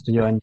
Tujuan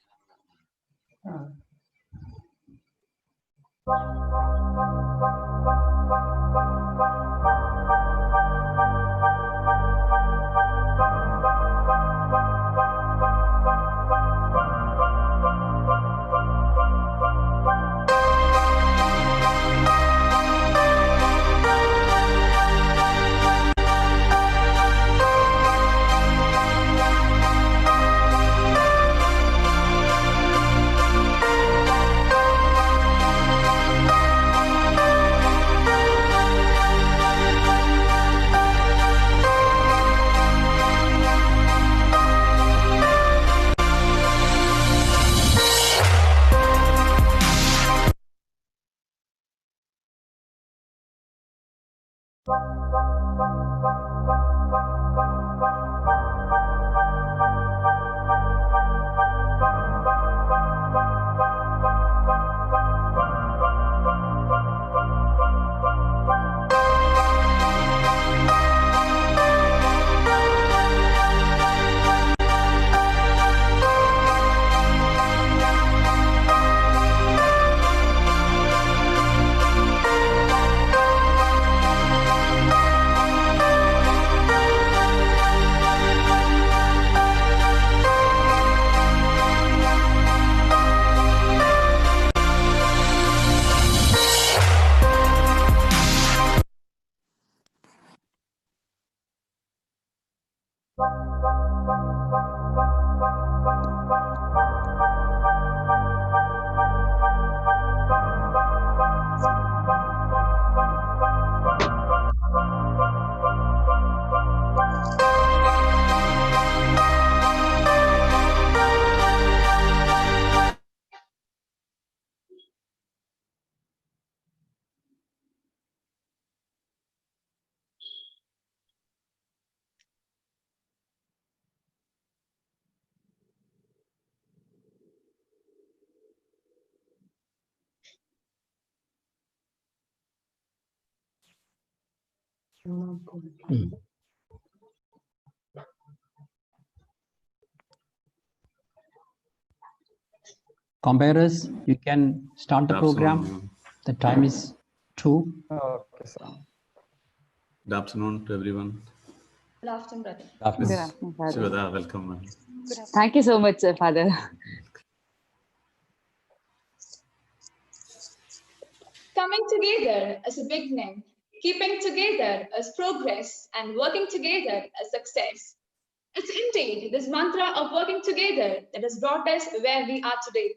Comparers, you can start the program. The time is 2. Okay, sir. Good afternoon to everyone. Good afternoon, brother. Good afternoon, Father. Shivada, welcome. Man. Thank you so much, Father. Coming together as a beginning, keeping together as progress, and working together as success. It's indeed this mantra of working together that has brought us where we are today.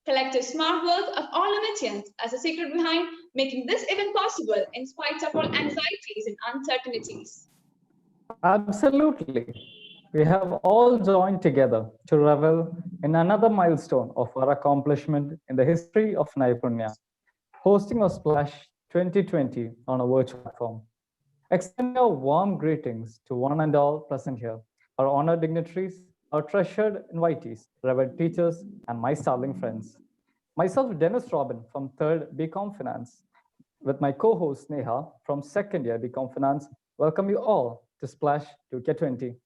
Collective smart work of all Unitians as a secret behind making this event possible in spite of all anxieties and uncertainties. Absolutely. We have all joined together to revel in another milestone of our accomplishment in the history of Naipunya, hosting a Splash 2020 on a virtual platform. Extend our warm greetings to one and all present here, our honored dignitaries, our treasured invitees, revered teachers, and my darling friends. Myself, Dennis Robin from 3rd BCom Finance, with my co-host Neha from 2nd year BCom Finance, welcome you all to Splash 2K20.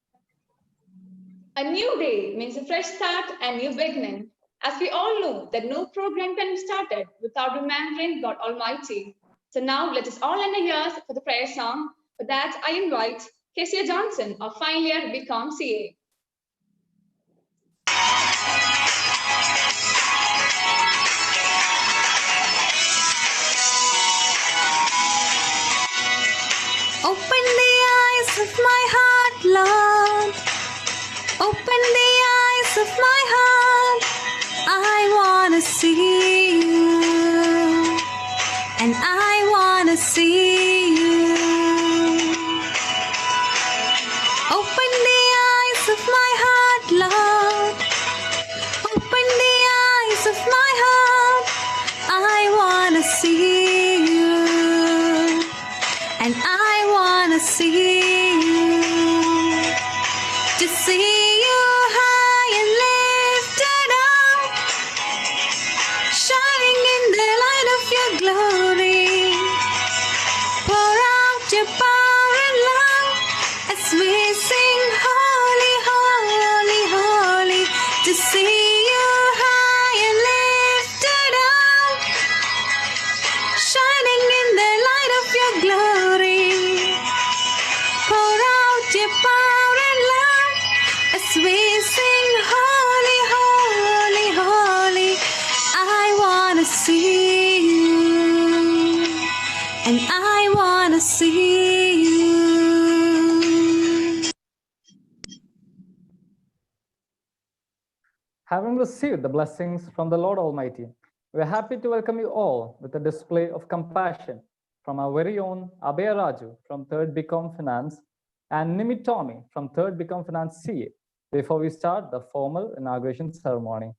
A new day means a fresh start and new beginning. As we all know that no program can be started without remembering God Almighty. So now let us all lend our ears for the prayer song. For that, I invite Kezia Johnson of final year BCom CA. Open the eyes of my heart, Lord. Open the eyes of my heart. I want to see you. And I want to see you. Open the eyes of my heart, Lord. Open the eyes of my heart. I want to see you. And I want to see you. To see you high and lifted up, shining in the light of your glory. Pour out your power and love as we sing holy, holy, holy. To see you high and lifted up, shining in the light of your glory. Pour out your power and love as we sing holy, holy, holy. I want to see you, and I want to see you. Having received the blessings from the Lord Almighty, we are happy to welcome you all with a display of compassion from our very own Abhay Raju from 3rd BCom Finance and Nimit Tommy from 3rd BCom Finance CA before we start the formal inauguration ceremony.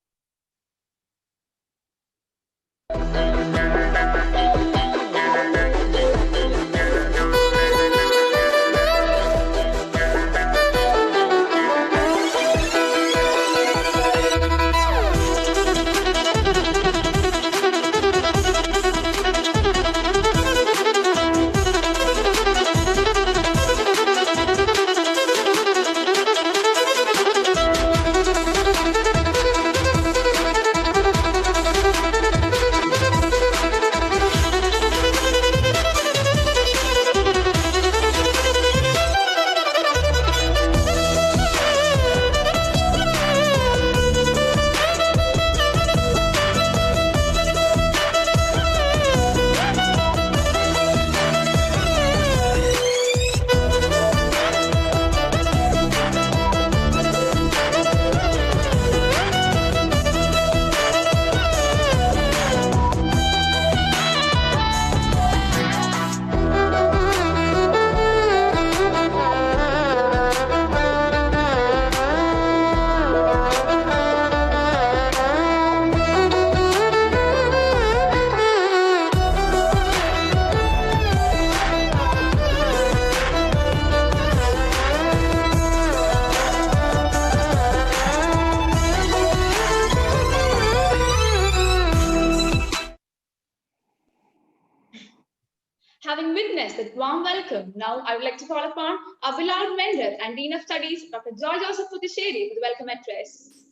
Having witnessed that warm welcome, now I would like to call upon our beloved mentor and Dean of Studies, Dr. Joy Joseph Puthisheri, for the welcome address.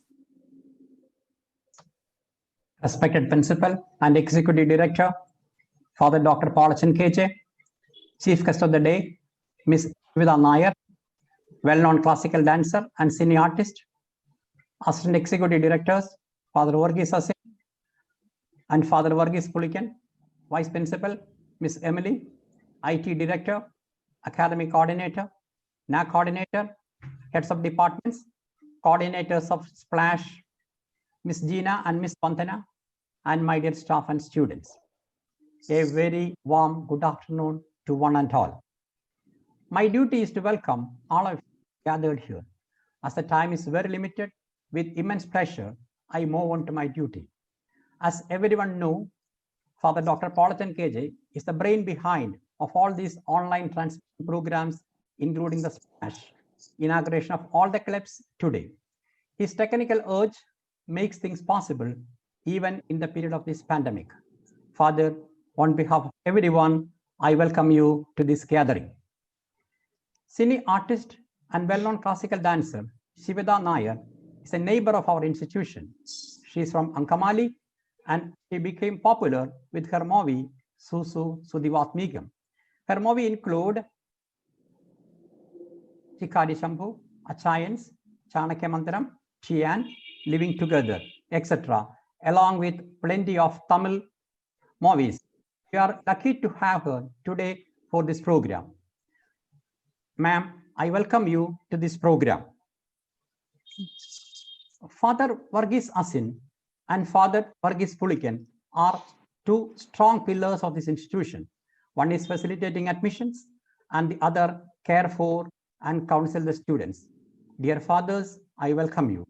Respected Principal and Executive Director, Father Dr. Paulachan KJ, Chief Guest of the Day, Ms. Vida Nair, well-known classical dancer and cine artist, Assistant Executive Directors, Father Varghese Asin and Father Varghese Pulikan, Vice Principal, Ms. Emily, IT Director, Academy Coordinator, NAC Coordinator, Heads of Departments, Coordinators of Splash, Ms. Gina and Ms. Pantana, and my dear staff and students. A very warm good afternoon to one and all. My duty is to welcome all of you gathered here. As the time is very limited, with immense pleasure, I move on to my duty. As everyone knows, Father Dr. Paulachan KJ is the brain behind of all these online transmission programs, including the Splash inauguration of all the clubs today. His technical urge makes things possible even in the period of this pandemic. Father, on behalf of everyone, I welcome you to this gathering. Cine artist and well-known classical dancer Shiveda Nair is a neighbor of our institution. She is from Ankamali and she became popular with her movie Susu Sudivatmigam. Her movie include Chikadi Shambhu, Achayans, Chanakya Mandaram, Chian, Living Together, etc., along with plenty of Tamil movies. We are lucky to have her today for this program. Ma'am, I welcome you to this program. Father Varghese Asin and Father Varghese Pulikan are two strong pillars of this institution. One is facilitating admissions and the other care for and counsel the students. Dear fathers, I welcome you.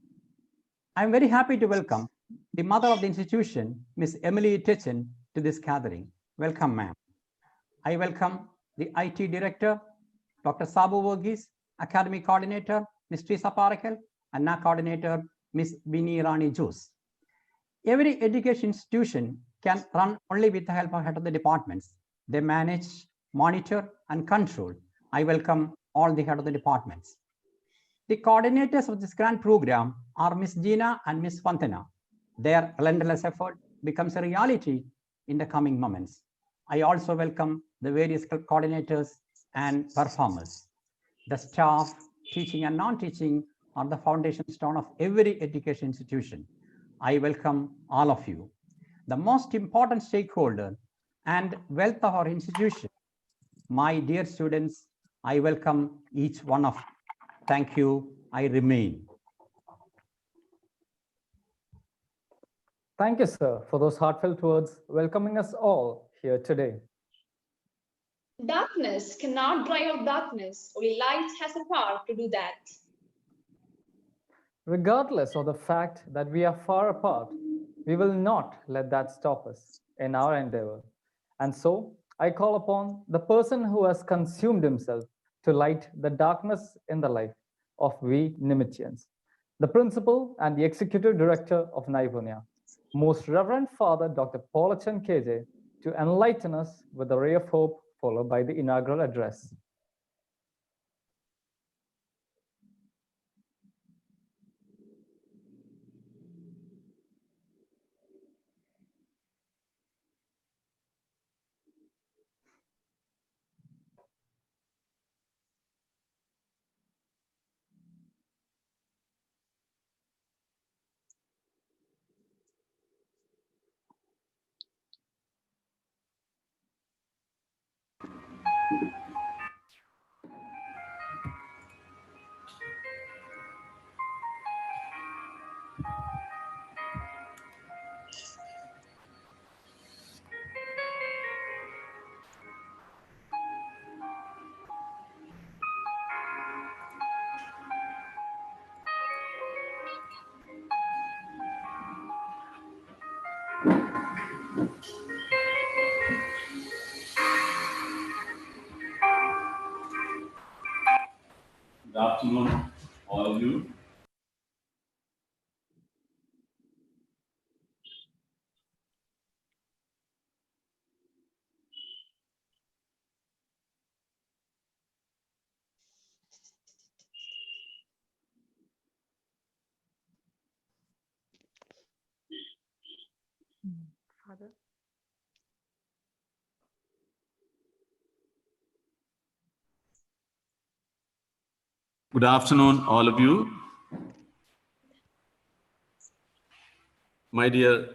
I am very happy to welcome the mother of the institution, Ms. Emily Techen, to this gathering. Welcome, ma'am. I welcome the IT director, Dr. Sabu Varghese, academy coordinator, Ms. Teresa Parakal, and NAC coordinator, Ms. Bini Rani Jose. Every education institution can run only with the help of head of the departments. They manage, monitor, and control. I welcome all the head of the departments. The coordinators of this grand program are Ms. Gina and Ms. Pantana. Their relentless effort becomes a reality in the coming moments. I also welcome the various coordinators and performers. The staff, teaching and non-teaching, are the foundation stone of every education institution. I welcome all of you. The most important stakeholder and wealth of our institution, my dear students, I welcome each one of you. Thank you. I remain. Thank you, sir, for those heartfelt words welcoming us all here today. Darkness cannot drive out darkness. Only light has the power to do that. Regardless of the fact that we are far apart, we will not let that stop us in our endeavor. And so I call upon the person who has consumed himself to light the darkness in the life of we Nimityans, the principal and the executive director of Naipunya, Most Reverend Father Dr. Paulachan KJ, to enlighten us with the ray of hope, followed by the inaugural address. Good afternoon, all of you. Father. Good afternoon, all of you. My dear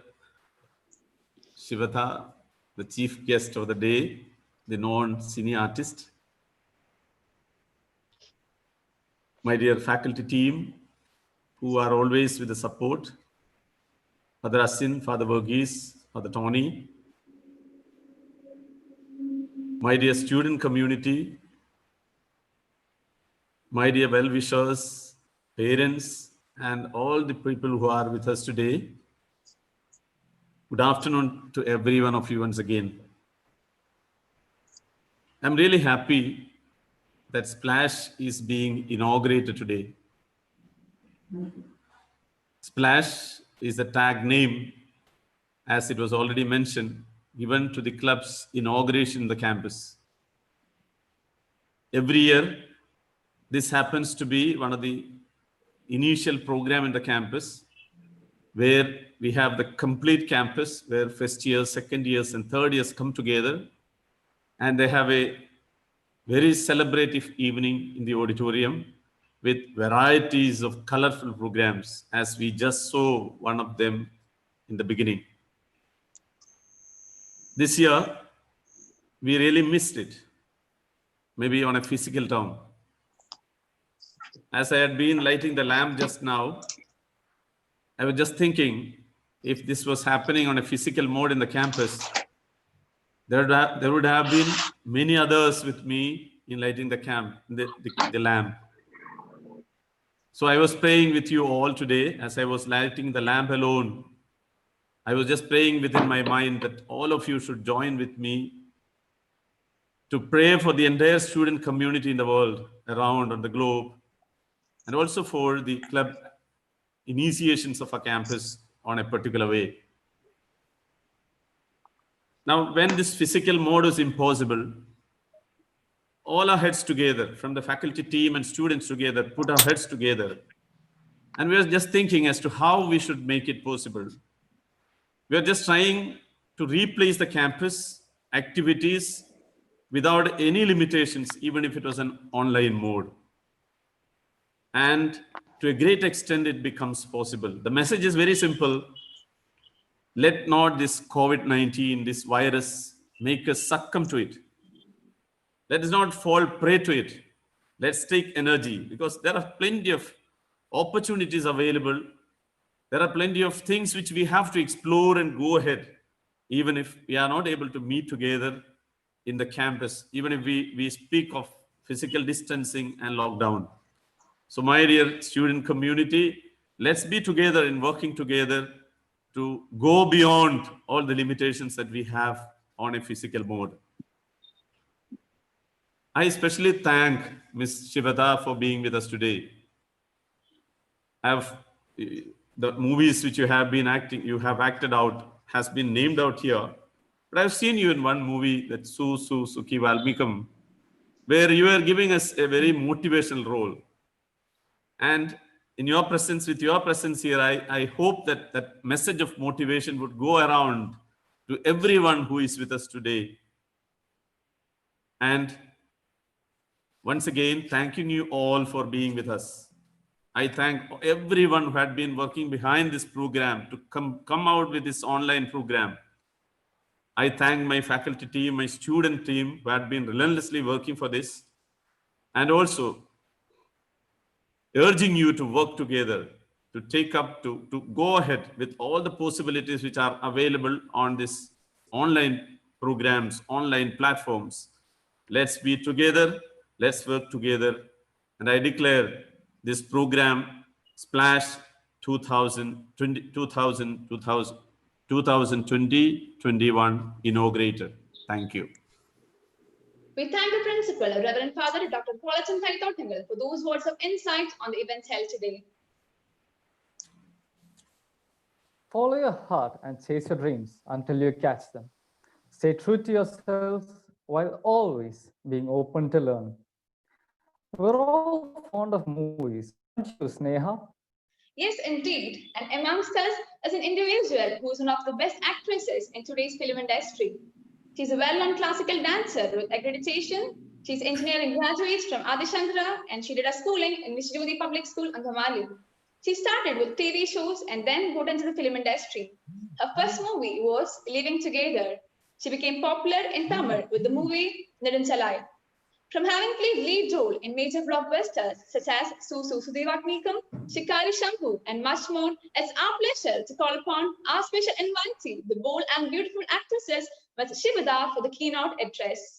Shivata, the chief guest of the day, the non-cine artist. My dear faculty team, who are always with the support. Father Asin, Father Verghese, Father Tony. My dear student community, my dear well-wishers, parents, and all the people who are with us today. Good afternoon to every one of you once again. I'm really happy that Splash is being inaugurated today. Splash is the tag name, as it was already mentioned, given to the club's inauguration in the campus. Every year, this happens to be one of the initial program in the campus, where we have the complete campus, where first years, second years, and third years come together, and they have a very celebrative evening in the auditorium with varieties of colorful programs, as we just saw one of them in the beginning. This year, we really missed it, maybe on a physical term. As I had been lighting the lamp just now, I was just thinking, if this was happening on a physical mode in the campus, there would have been many others with me in lighting the lamp. So I was praying with you all today as I was lighting the lamp alone. I was just praying within my mind that all of you should join with me to pray for the entire student community in the world, around on the globe, and also for the club initiations of a campus on a particular way. Now, when this physical mode is impossible, all our heads together, from the faculty team and students together, put our heads together. And we are just thinking as to how we should make it possible. We are just trying to replace the campus activities without any limitations, even if it was an online mode. And to a great extent, it becomes possible. The message is very simple. Let not this COVID-19, this virus, make us succumb to it. Let us not fall prey to it. Let's take energy, because there are plenty of opportunities available. There are plenty of things which we have to explore and go ahead, even if we are not able to meet together in the campus, even if we speak of physical distancing and lockdown. So my dear student community, let's be together and working together to go beyond all the limitations that we have on a physical mode. I especially thank Ms. Shivata for being with us today. The movies which you have acted out has been named out here. But I've seen you in one movie, that Sukhi Valmikam, where you are giving us a very motivational role. And in your presence, with your presence here, I hope that that message of motivation would go around to everyone who is with us today. And once again, thanking you all for being with us. I thank everyone who had been working behind this program to come out with this online program. I thank my faculty team, my student team who had been relentlessly working for this, and also urging you to work together, to go ahead with all the possibilities which are available on this online programs, online platforms. Let's be together, let's work together. And I declare this program, Splash 2020-21 inaugurated. Thank you. We thank the principal, Reverend Father Dr. Polachan Thaitottingal, for those words of insight on the event held today. Follow your heart and chase your dreams until you catch them. Stay true to yourselves while always being open to learn. We're all fond of movies, aren't you, Sneha? Yes, indeed. And amongst us, as an individual who is one of the best actresses in today's film industry. She's a well-known classical dancer with accreditation. She's engineering graduate from Adi Shankara, and she did her schooling in Miss Jyoti Public School, Angamali. She started with TV shows and then got into the film industry. Her first movie was Living Together. She became popular in Tamil with the movie Nedunchalai. From having played lead role in major blockbusters such as Susu Sudevaknikam, Shikari Shankhu, and much more, it's our pleasure to call upon our special invitee, the bold and beautiful actresses, Ms. Shivada, for the keynote address.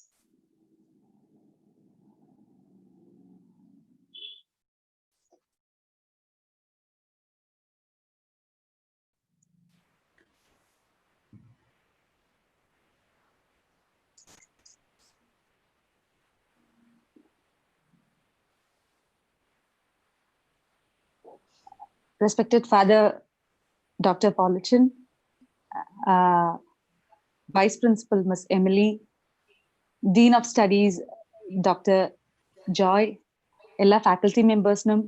Respected Father Dr. Paulichan, Vice Principal Ms. Emily, Dean of Studies Dr. Joy, എല്ലാ faculty മെമ്പേഴ്സിനും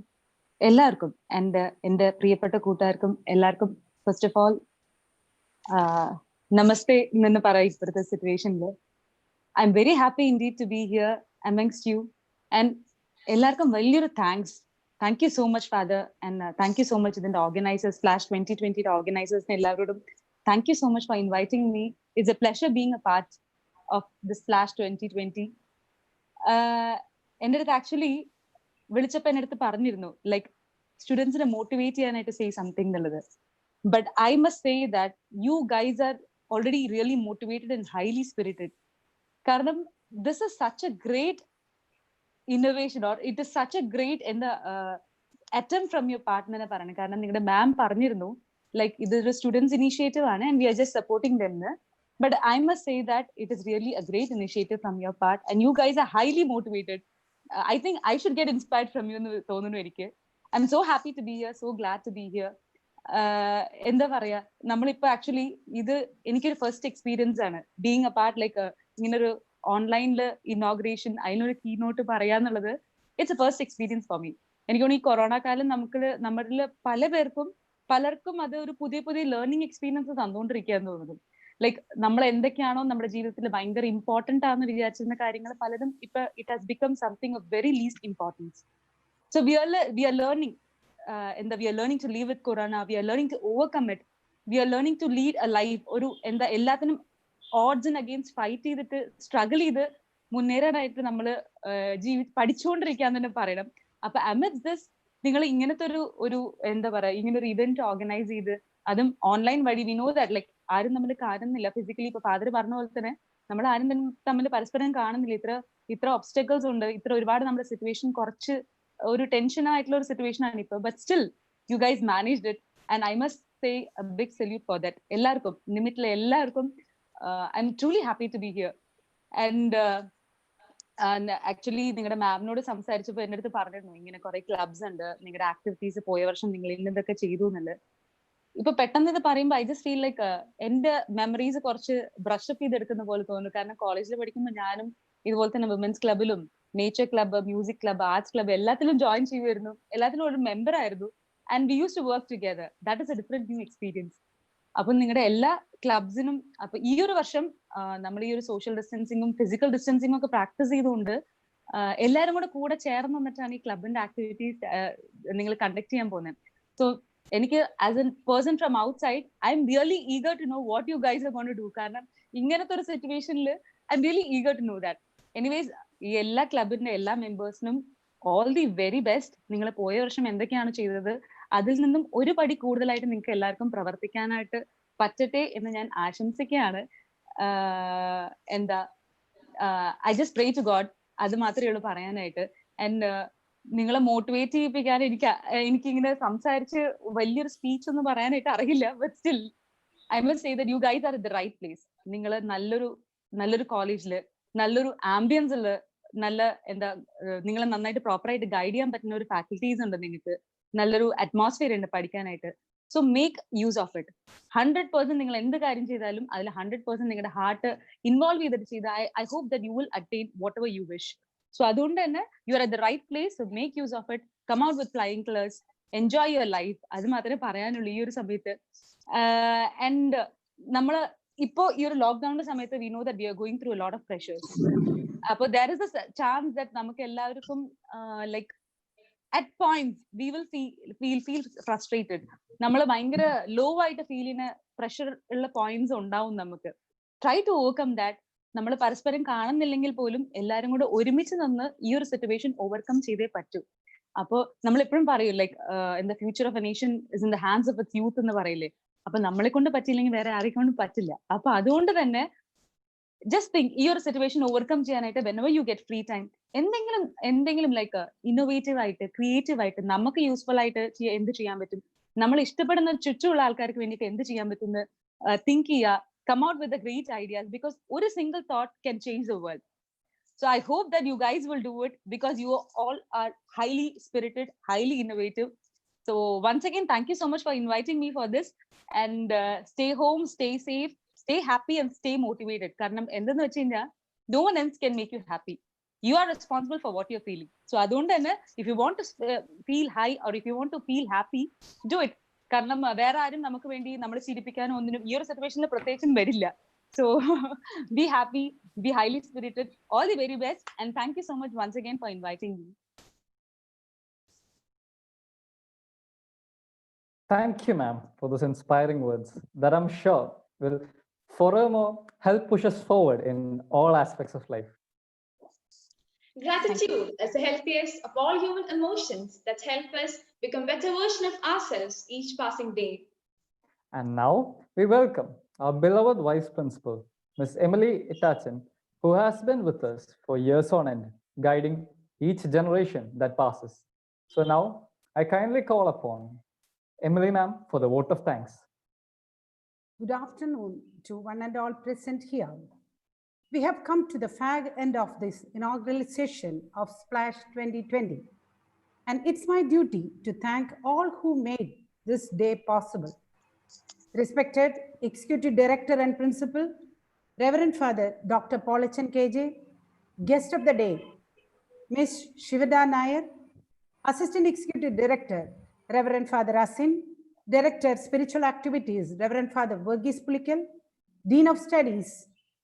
എല്ലാവർക്കും എൻ്റെ പ്രിയപ്പെട്ട കൂട്ടുകാർക്കും എല്ലാവർക്കും first of all നമസ്തേ എന്ന് പറയാം ഇപ്പോഴത്തെ സിറ്റുവേഷനിൽ. I am very happy indeed to be here amongst you and എല്ലാവർക്കും വലിയൊരു thanks. Thank you so much, Father, and thank you so much to the organizers, Splash'20 organizers, thank you so much for inviting me. It's a pleasure being a part of the Splash'20. എൻ്റെ അടുത്ത് actually വിളിച്ചപ്പോൾ എൻ്റെ അടുത്ത് പറഞ്ഞിരുന്നു like സ്റ്റുഡൻസിനെ motivate ചെയ്യാനായിട്ട് say something എന്നുള്ളത്. But I must say that you guys are already really motivated and highly spirited. കാരണം this is such a great innovation, or it is such a great attempt from your part എന്ന് പറയുന്നത്. കാരണം നിങ്ങളുടെ മാം പറഞ്ഞിരുന്നു like ഇതൊരു students initiative ആണ് and we are just supporting them. But I must say that it is really a great initiative from your part and you guys are highly motivated. I think I should get inspired from you എന്ന് തോന്നുന്നു എനിക്ക്. I'm so happy to be here, so glad to be here. എന്താ പറയാ, നമ്മളിപ്പോ actually ഇത് എനിക്കൊരു first experience ആണ് being a part like ഇങ്ങനൊരു ഓൺലൈനില് ഇനോഗ്രേഷൻ അതിനൊരു കീനോട്ട് പറയാന്നുള്ളത്. It's a first experience for me. എനിക്ക് തോന്നുന്നു ഈ കൊറോണ കാലം നമ്മളിൽ പലർക്കും അത് ഒരു പുതിയ പുതിയ ലേണിംഗ് എക്സ്പീരിയൻസ് തന്നുകൊണ്ടിരിക്കുകയെന്ന് തോന്നുന്നു. ലൈക്ക് നമ്മൾ എന്തൊക്കെയാണോ നമ്മുടെ ജീവിതത്തിൽ ഭയങ്കര ഇമ്പോർട്ടന്റ് ആണെന്ന് വിചാരിച്ചിരുന്ന കാര്യങ്ങൾ പലതും ഇപ്പൊ it has become something of very least importance. So we are learning we are learning to live with corona, we are learning to overcome it, we are learning to lead a life ഒരു എല്ലാത്തിനും odds and against fight ചെയ്തിട്ട് struggle ചെയ്ത് മുന്നേറാനായിട്ട് നമ്മൾ പഠിച്ചുകൊണ്ടിരിക്കാന്ന് തന്നെ പറയണം. അപ്പൊ amidst this നിങ്ങൾ ഇങ്ങനത്തെ ഒരു എന്താ പറയാ ഇങ്ങനൊരു ഇവന്റ് ഓർഗനൈസ് ചെയ്ത് അതും ഓൺലൈൻ വഴി വി നോ ദാറ്റ് ലൈക്ക് ആരും നമ്മൾ കാണുന്നില്ല ഫിസിക്കലി. ഇപ്പൊ ഫാദർ പറഞ്ഞ പോലെ തന്നെ നമ്മൾ ആരും തമ്മിൽ പരസ്പരം കാണുന്നില്ല. ഇത്ര ഒബ്സ്റ്റക്കിൾസ് ഉണ്ട്, ഒരുപാട് നമ്മുടെ സിറ്റുവേഷൻ കുറച്ച് ഒരു ടെൻഷൻ ആയിട്ടുള്ള ഒരു സിറ്റുവേഷൻ ആണ് ഇപ്പൊ. But still you guys managed it and I must say a big salute for that. എല്ലാവർക്കും നിമിറ്റിലെ എല്ലാവർക്കും I am truly happy to be here. And actually നിങ്ങളുടെ മാമിനോട് സംസാരിച്ചപ്പോൾ എൻ്റെ അടുത്ത് പറഞ്ഞിരുന്നു ഇങ്ങനെ കുറെ ക്ലബ്സ് ഉണ്ട്, നിങ്ങളുടെ ആക്ടിവിറ്റീസ് പോയ വർഷം നിങ്ങൾ ഇന്നതൊക്കെ ചെയ്തു എന്നുള്ളത്. ഇപ്പൊ പെട്ടെന്ന് ഇത് പറയുമ്പോൾ ഐ ജസ്റ്റ് ഫീൽ ലൈക്ക് എന്റെ മെമ്മറീസ് കുറച്ച് ബ്രഷ് അപ്പ് ചെയ്തെടുക്കുന്ന പോലെ തോന്നുന്നു. കാരണം കോളേജിൽ പഠിക്കുമ്പോൾ ഞാനും ഇതുപോലെ തന്നെ വിമൻസ് ക്ലബിലും nature club, music club, arts club എല്ലാത്തിലും ജോയിൻ ചെയ്യുമായിരുന്നു, എല്ലാത്തിലും ഒരു മെമ്പർ ആയിരുന്നു. And we use to work together. That is a different new experience. അപ്പൊ നിങ്ങളുടെ എല്ലാ ക്ലബ്സിനും അപ്പൊ ഈ ഒരു വർഷം നമ്മൾ ഈ ഒരു സോഷ്യൽ ഡിസ്റ്റൻസിങ്ങും ഫിസിക്കൽ ഡിസ്റ്റൻസിങ്ങും ഒക്കെ പ്രാക്ടീസ് ചെയ്തുകൊണ്ട് എല്ലാവരും കൂടെ ചേർന്ന് വന്നിട്ടാണ് ഈ ക്ലബിന്റെ ആക്ടിവിറ്റീസ് നിങ്ങൾ കണ്ടക്ട് ചെയ്യാൻ പോകുന്നത്. സോ എനിക്ക് as a person from outside I am really eager to know what you guys are going to do. കാരണം ഇങ്ങനത്തെ ഒരു സിറ്റുവേഷനിൽ I am really eager to know that. Anyways ഈ എല്ലാ ക്ലബിന്റെ എല്ലാ മെമ്പേഴ്സിനും ഓൾ ദി വെരി ബെസ്റ്റ്. നിങ്ങൾ പോയ വർഷം എന്തൊക്കെയാണ് ചെയ്തത് അതിൽ നിന്നും ഒരു പടി കൂടുതലായിട്ട് നിങ്ങൾക്ക് എല്ലാവർക്കും പ്രവർത്തിക്കാനായിട്ട് പറ്റട്ടെ എന്ന് ഞാൻ ആശംസിക്കുകയാണ്. I just pray to God, അത് മാത്രമേ ഉള്ളൂ പറയാനായിട്ട്. ആൻഡ് നിങ്ങളെ മോട്ടിവേറ്റ് ചെയ്യിപ്പിക്കാൻ എനിക്കിങ്ങനെ സംസാരിച്ച് വലിയൊരു സ്പീച്ച് ഒന്നും പറയാനായിട്ട് അറിയില്ല. But still I must say that you guys are at the right place. നിങ്ങൾ നല്ലൊരു കോളേജില് നല്ലൊരു ആംബിയൻസ് ഉള്ള നിങ്ങളെ നന്നായിട്ട് പ്രോപ്പറായിട്ട് ഗൈഡ് ചെയ്യാൻ പറ്റുന്ന ഒരു ഫാക്കൽറ്റീസ് ഉണ്ട്, നിങ്ങൾക്ക് നല്ലൊരു അറ്റ്മോസ്ഫിയർ ഉണ്ട് പഠിക്കാനായിട്ട്. So make use of it. 100% നിങ്ങൾ എന്ത് കാര്യം ചെയ്താലും അതിൽ 100% നിങ്ങളുടെ ഹാർട്ട് ഇൻവോൾവ് ചെയ്തിട്ട് ചെയ്താൽ I hope that you will attain whatever you wish. So അതുകൊണ്ട് തന്നെ you are at the right place. So make use of it, come out with flying colours, enjoy your life. അത് മാത്രമേ പറയാനുള്ളൂ ഈ ഒരു സമയത്ത്. ആൻഡ് നമ്മള് ഇപ്പോ ഈ ഒരു ലോക്ക്ഡൌണിന്റെ സമയത്ത് we know that we are going through a lot of pressures. അപ്പോൾ there is a chance that നമുക്ക് എല്ലാവർക്കും like at points we will feel frustrated. നമ്മൾ ഭയങ്കര ലോ ആയിട്ട് ഫീൽ ചെയ്യുന്ന പ്രഷർ ഉള്ള പോയിന്റ്സ് ഉണ്ടാവും നമുക്ക്. Try to overcome that. നമ്മൾ പരസ്പരം കാണുന്നില്ലെങ്കിൽ പോലും എല്ലാരും കൂടെ ഒരുമിച്ച് നിന്ന് ഈ ഒരു സിറ്റുവേഷൻ ഓവർകം ചെയ്തേ പറ്റൂ. അപ്പോ നമ്മൾ എപ്പോഴും പറയും like in the future of A nation is in the hands of its youth എന്ന് പറയില്ലേ. അപ്പൊ നമ്മളെ കൊണ്ട് പറ്റിയില്ലെങ്കിൽ വേറെ ആരെ കൊണ്ടും പറ്റില്ല. അപ്പൊ അതുകൊണ്ട് തന്നെ ജസ്റ്റ് തിങ്ക് ഈ ഒരു സിറ്റുവേഷൻ ഓവർകം ചെയ്യാനായിട്ട് whenever you get free time എന്തെങ്കിലും ലൈക്ക് ഇന്നോവേറ്റീവ് ആയിട്ട് ക്രിയേറ്റീവ് ആയിട്ട് നമുക്ക് യൂസ്ഫുൾ ആയിട്ട് എന്ത് ചെയ്യാൻ പറ്റും, നമ്മൾ ഇഷ്ടപ്പെടുന്ന ചുറ്റുമുള്ള ആൾക്കാർക്ക് വേണ്ടിയിട്ട് എന്ത് ചെയ്യാൻ പറ്റും തിങ്ക് ചെയ്യുക. Come out with great ideas because ഒരു single thought can change the world. So I hope that you guys will do it because you all are highly spirited, highly innovative. So once again, thank you so much for inviting me for this, and stay home, stay safe, stay happy and stay motivated. Karanam endennu vechina no one else can make you happy. You are responsible for what you're feeling. So adondanne if you want to feel high or if you want to feel happy, do it. Karanam vera aarum namukku vendi nammale chirippikano onnum ee oru situationil prathekachum varilla. So be happy, be highly spirited, all the very best, and thank you so much once again for inviting me. Thank you, ma'am, for those inspiring words that I'm sure will forevermore help push us forward in all aspects of life. Gratitude is the healthiest of all human emotions that help us become better version of ourselves each passing day. And now we welcome our beloved Vice Principal, Ms. Emily Itachin, who has been with us for years on end, guiding each generation that passes. So now I kindly call upon Emily, ma'am, for the vote of thanks. Good afternoon to one and all present here. We have come to the fag end of this inaugural session of Splash 2020. And it's my duty to thank all who made this day possible. Respected Executive Director and Principal, Reverend Father Dr. Paulachan KJ, Guest of the Day, Ms. Shivada Nair, Assistant Executive Director, Reverend Father Asin, Director Spiritual Activities, Reverend Father Verghese Pulikal, Dean of Studies,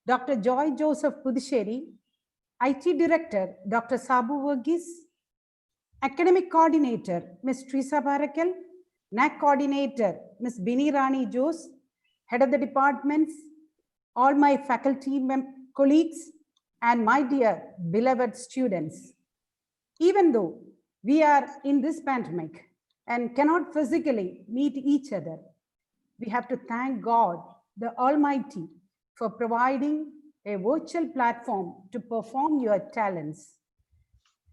Dr. Joy Joseph Pudisheri, IT Director, Dr. Sabu Verghese, Academic Coordinator, Ms. Teresa Barakal, NAC Coordinator, Ms. Bini Rani Jose, Head of the Departments, all my faculty colleagues, and my dear beloved students. Even though we are in this pandemic and cannot physically meet each other, we have to thank God, the Almighty, for providing a virtual platform to perform your talents.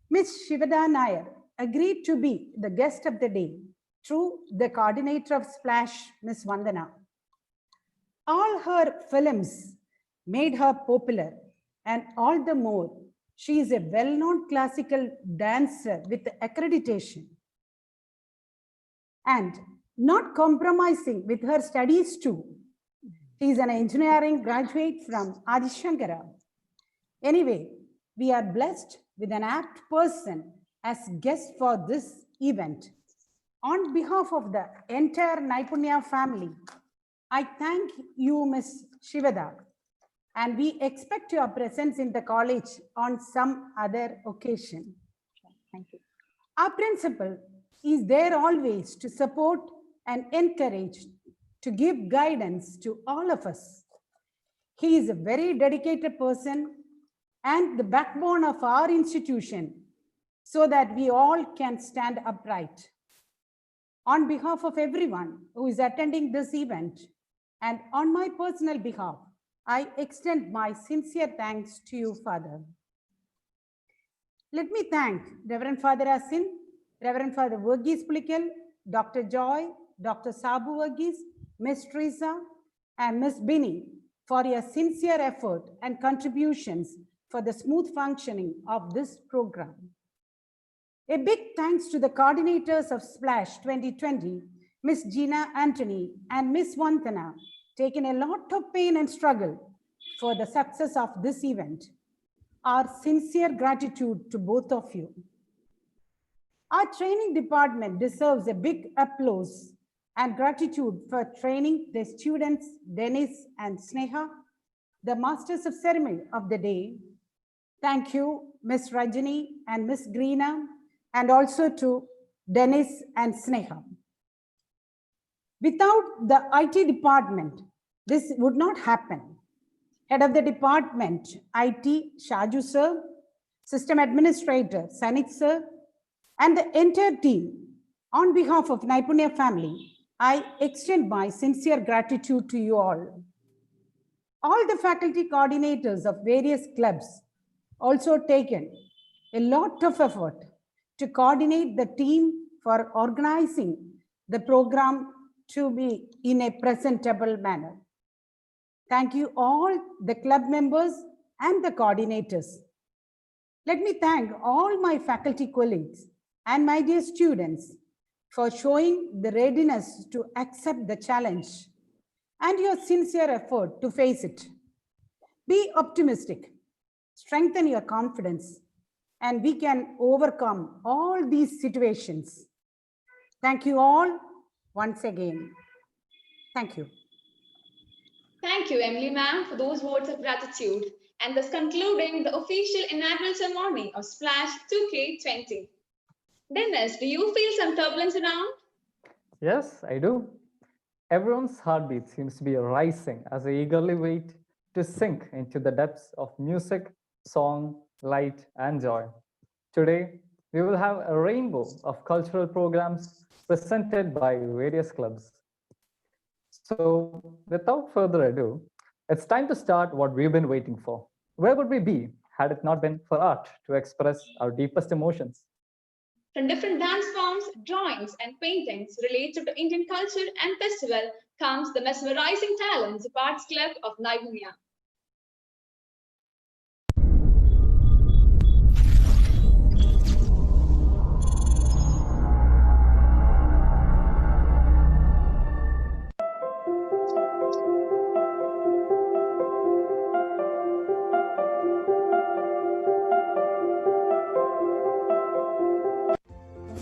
Ms. Shivada Nair agreed to be the guest of the day through the coordinator of Splash, Ms. Vandana. All her films made her popular, and all the more, she is a well-known classical dancer with accreditation. And not compromising with her studies too. She is an engineering graduate from Adi Shankara. Anyway, we are blessed with an apt person as guest for this event. On behalf of the entire Naipunya family, I thank you, Ms. Shivada, and we expect your presence in the college on some other occasion. Thank you. Our principal is there always to support and encourage, to give guidance to all of us. He is a very dedicated person and the backbone of our institution so that we all can stand upright. On behalf of everyone who is attending this event and on my personal behalf, I extend my sincere thanks to you, Father. Let me thank Reverend Father Asin, Reverend Father Verghese Pulikal, Dr. Joy, Dr. Sabu Verghese, Ms. Teresa, and Ms. Bini for your sincere effort and contributions for the smooth functioning of this program. A big thanks to the coordinators of Splash 2020, Ms. Gina Anthony and Ms. Vandana, taken a lot of pain and struggle for the success of this event. Our sincere gratitude to both of you. Our training department deserves a big applause and gratitude for training the students Dennis and Sneha, the masters of ceremony of the day. Thank you, Ms. Rajani and Ms. Greena, and also to Dennis and Sneha. Without the IT department, this would not happen. Head of the department, IT, Shaju sir, System Administrator, Sanit sir, and the entire team, on behalf of Naipunya family, I extend my sincere gratitude to you all. All the faculty coordinators of various clubs also taken a lot of effort to coordinate the team for organizing the program to be in a presentable manner. Thank you all the club members and the coordinators. Let me thank all my faculty colleagues and my dear students for showing the readiness to accept the challenge and your sincere effort to face it. Be optimistic, strengthen your confidence, and we can overcome all these situations. Thank you all once again. Thank you. Thank you, Emily ma'am, for those words of gratitude, and thus concluding the official inaugural ceremony of Splash 2K20. Dennis, do you feel some turbulence around? Yes, I do. Everyone's heartbeat seems to be rising as they eagerly wait to sink into the depths of music, song, light, and joy. Today, we will have a rainbow of cultural programs presented by various clubs. So, without further ado, it's time to start what we've been waiting for. Where would we be had it not been for art to express our deepest emotions? From different dance forms, drawings, and paintings related to Indian culture and festival comes the mesmerizing talents of Arts Club of Naipunya.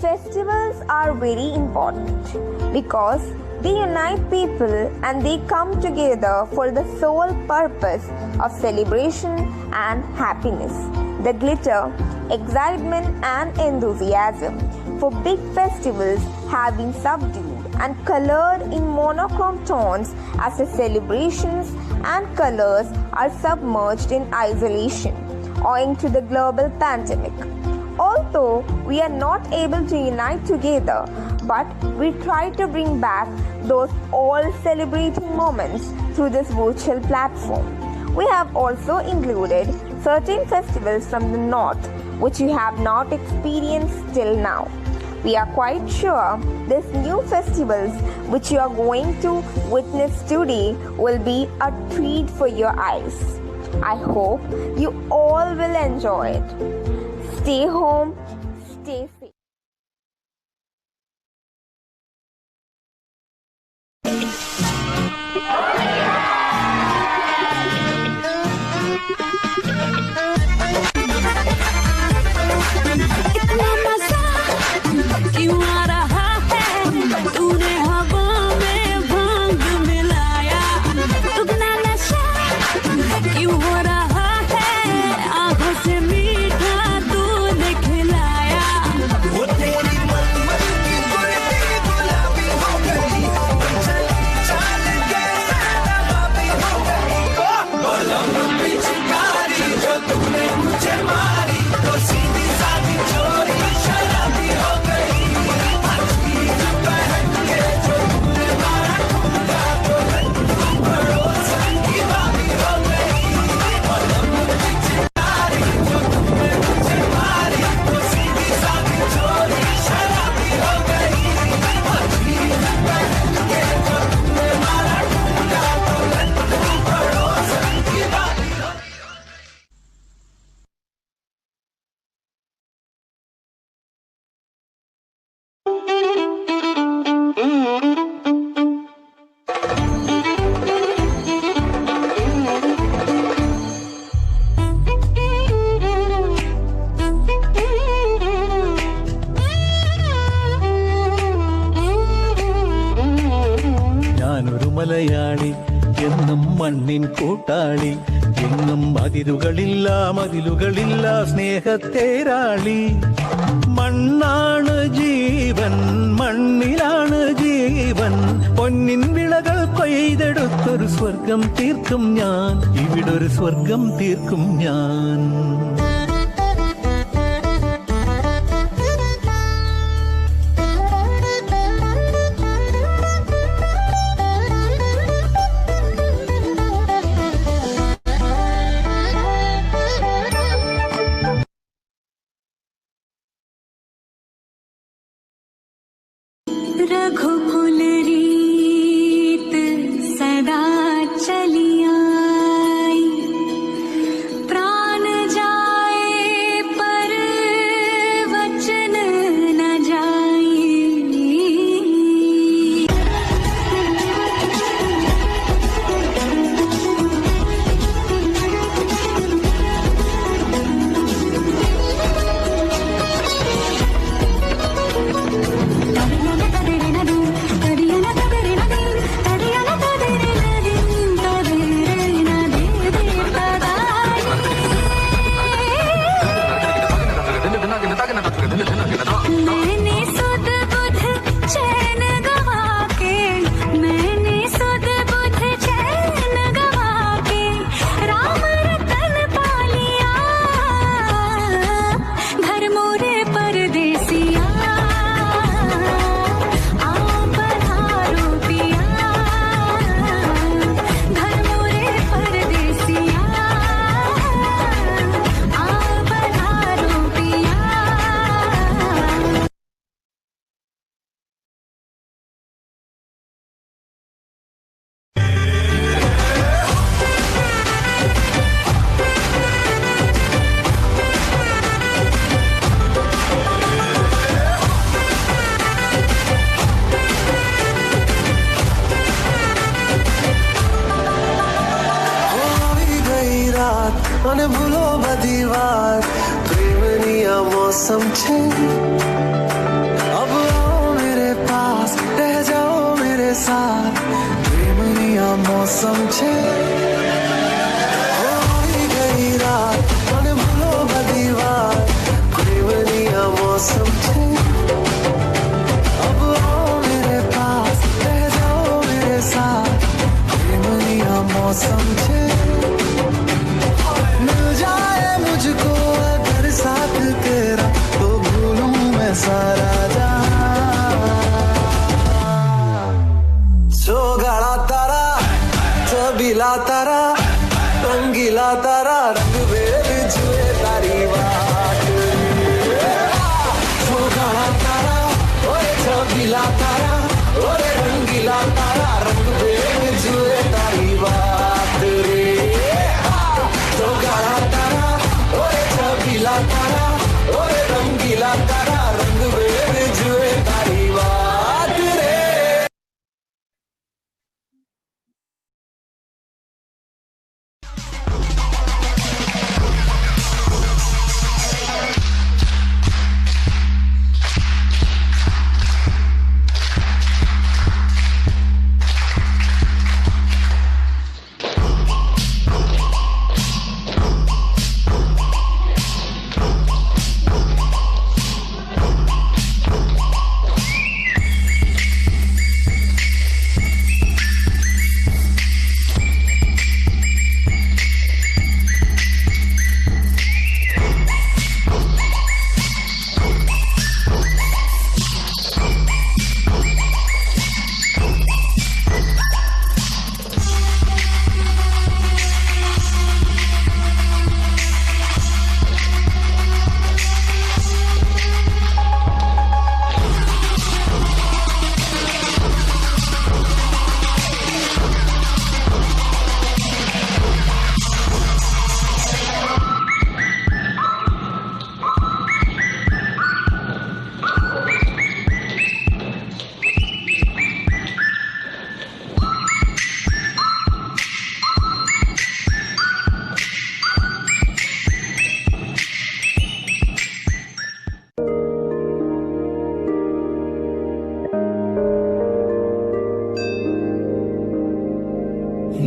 Festivals are very important because they unite people and they come together for the sole purpose of celebration and happiness. The glitter, excitement and enthusiasm for big festivals have been subdued and colored in monochrome tones as the celebrations and colors are submerged in isolation owing to the global pandemic. Although we are not able to unite together, but we try to bring back those all celebrating moments through this virtual platform. We have also included certain festivals from the north which you have not experienced till now. We are quite sure these new festivals which you are going to witness today will be a treat for your eyes. I hope you all will enjoy it. Stay home, stay safe. എന്നും മണ്ണിൻ കൂട്ടാളി, എന്നും മതിലുകളില്ല സ്നേഹത്തേരാളി. മണ്ണാണ് ജീവൻ, മണ്ണിലാണ് ജീവൻ, പൊന്നിൻ വിളകൾ കൊയ്തെടുത്തൊരു സ്വർഗം തീർക്കും ഞാൻ, ഇവിടൊരു സ്വർഗം തീർക്കും ഞാൻ. रघुकुल रीत सदा चली आई, प्राण जाए पर वचन न जाए। मैंने सुध बुध चैन गवा के, मैंने सुध बुध चैन गवा के राम रतन पा लिया, घर मोरे परदेसिया आ पधारो पिया, घर मोरे परदेसिया आ पधारो पिया। મને ભૂલો બધી વાત, પ્રેમની આ મૌસમ છે. अब आओ मेरे पास, रह जाओ मेरे साथ, प्रेमनी आ मौसम છે. होई गई रात, મને ભૂલો બધી વાત, પ્રેમની आ मौसम છે. अब आओ मेरे पास, रह जाओ मेरे साथ, प्रेमनी आ मौसम છે. मिल जाए मुझको अगर साथ तेरा, तो भूलूं मैं सारा जहां. जो गड़ा तारा, छबीला तारा, रंगीला तारा, रंग बेर जुए तारी बात. जो गड़ा तारा, ओए छबीला तारा, ओए रंगीला तारा, रंग बेर जुए तारी बात रे. तो गाड़ा तारा, ओए छबीला तारा, ओए रंगीला तारा, रंग बेर जुए तारी बात रे.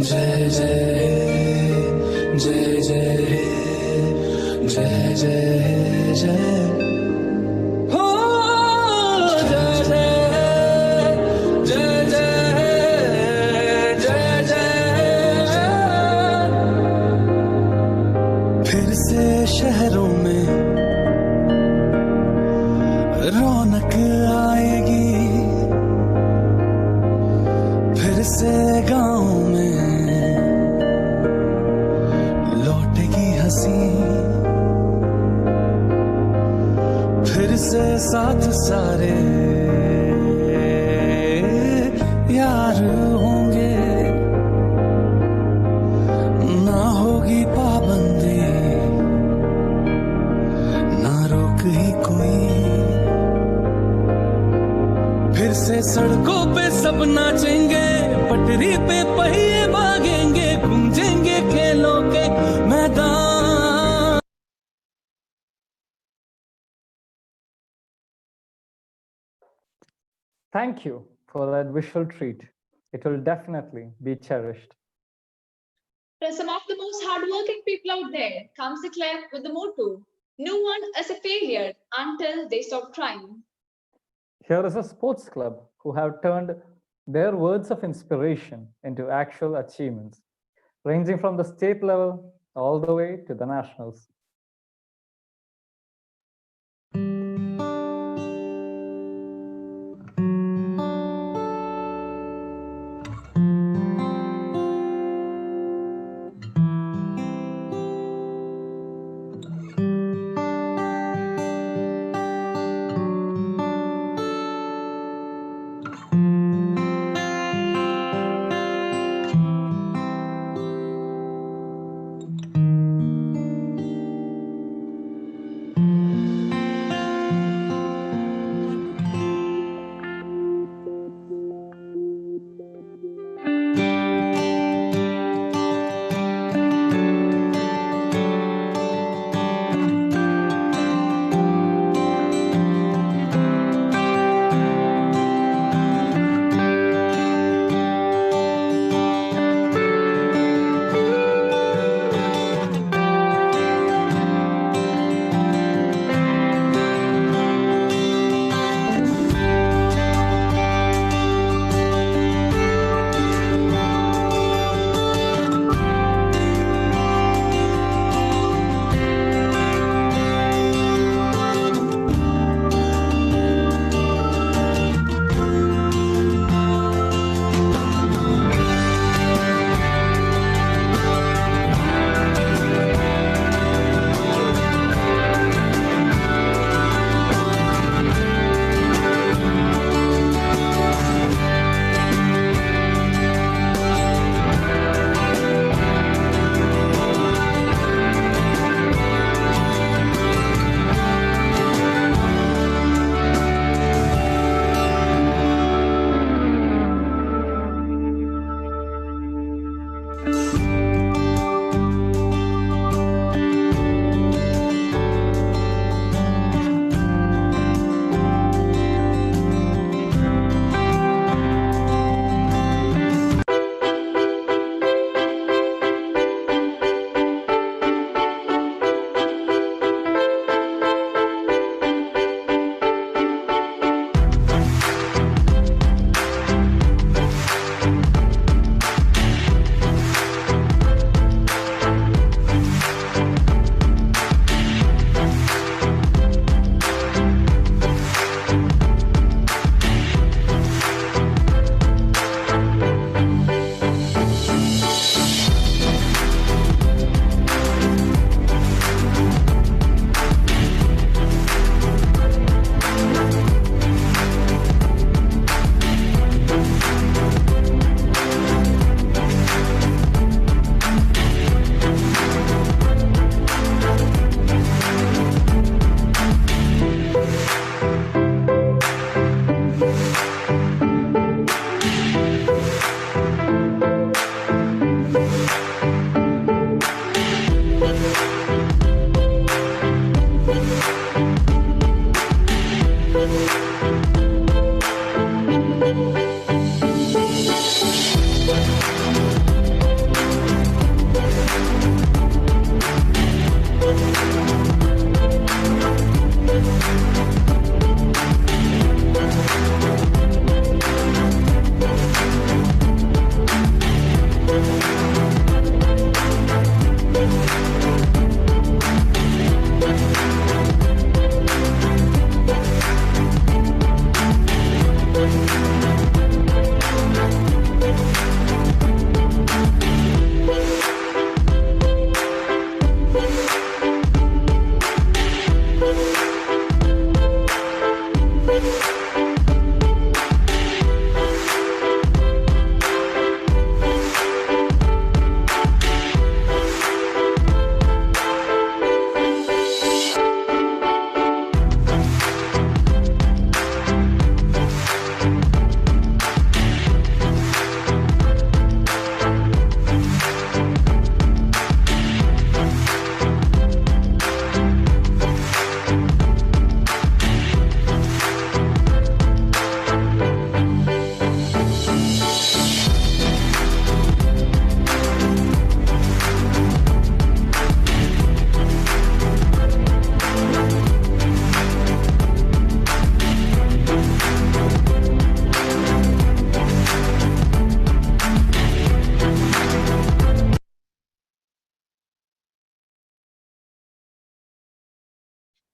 जय जय हे जय जय हे जय जय हे जय हो जय जय जय जय जय जय फिर से शहरों में रौनक आएगी फिर से गांव में लौटेगी हंसी फिर से साथ सारे यार होंगे ना होगी पाबंदी ना रोक ही कोई फिर से सड़कों पे सब नाचेंगे पटरी पे पहिए भागेंगे गूंजेंगे खेलों के मैदान Thank you for that visual treat. It will definitely be cherished. For some of the most hardworking people out there comes the club with the motto, no one is a failure until they stop trying. Here is a sports club who have turned their words of inspiration into actual achievements, ranging from the state level all the way to the nationals.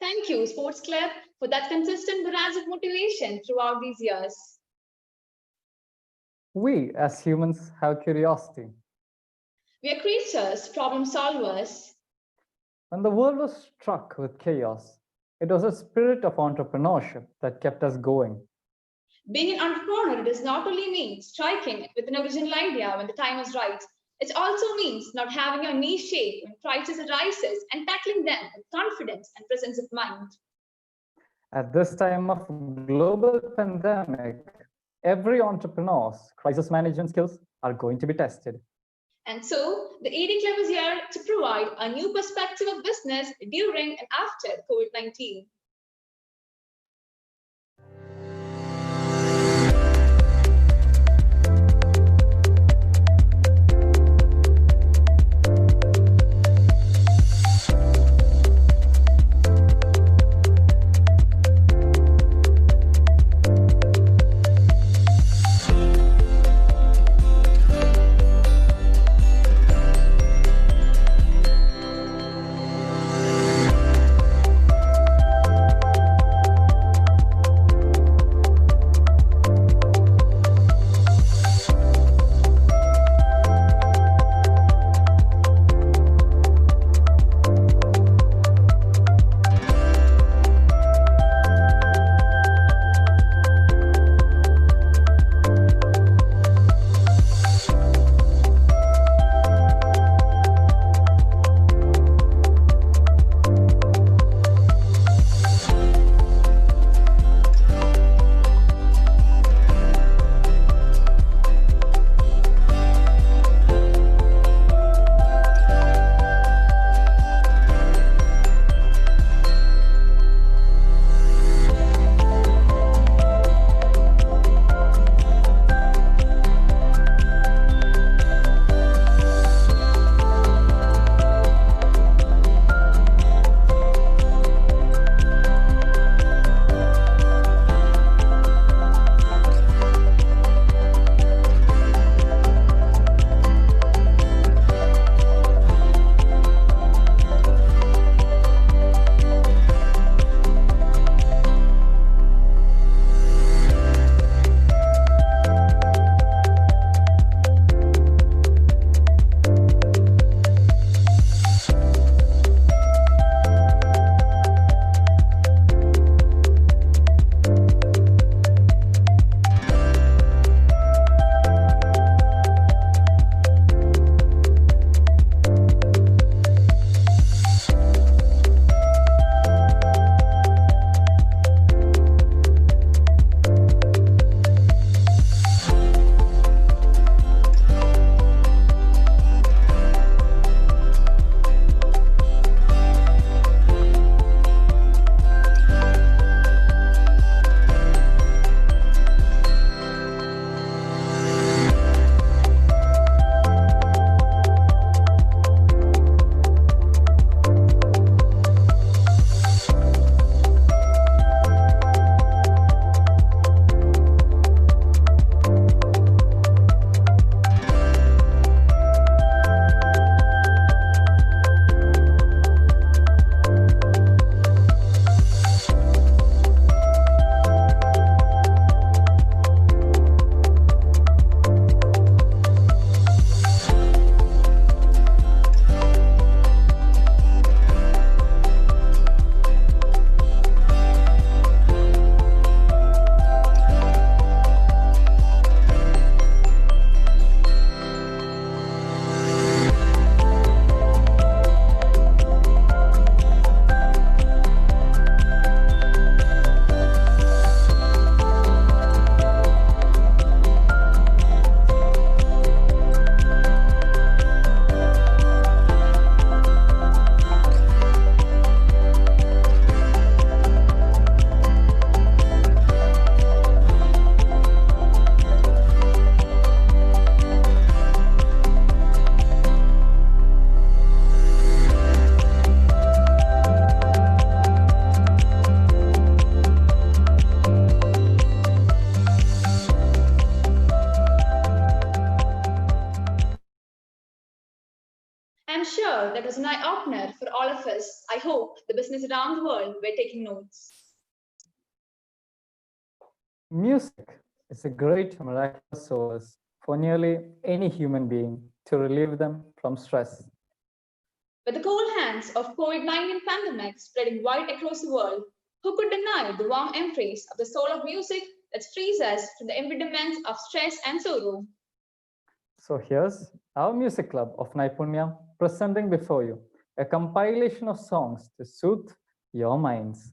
Thank you, Sports Club, for that consistent barrage of motivation throughout these years. We as humans have curiosity. We are creatures, problem solvers. When the world was struck with chaos, it was a spirit of entrepreneurship that kept us going. Being an entrepreneur does not only mean striking with an original idea when the time is right. It also means not having your knee shake when crisis arises and tackling them with confidence and presence of mind. At this time of global pandemic, every entrepreneur's crisis management skills are going to be tested. And so, the ED Club is here to provide a new perspective of business during and after COVID-19. I'm sure that was an eye-opener for all of us. I hope the business around the world were taking notes. Music is a great miraculous source for nearly any human being to relieve them from stress. With the cold hands of COVID-19 pandemic spreading wide across the world, who could deny the warm embrace of the soul of music that frees us from the impediments of stress and sorrow? So here's our music club of Naipunya presenting before you a compilation of songs to soothe your minds.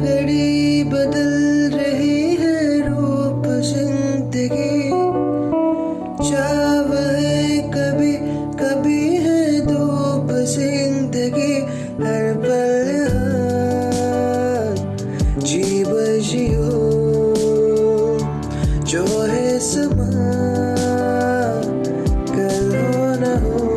घड़ी बदल रही है रूप जिंदगी चाव है कभी कभी है धूप जिंदगी हर पल जी बजियो जो है समा कल हो न हो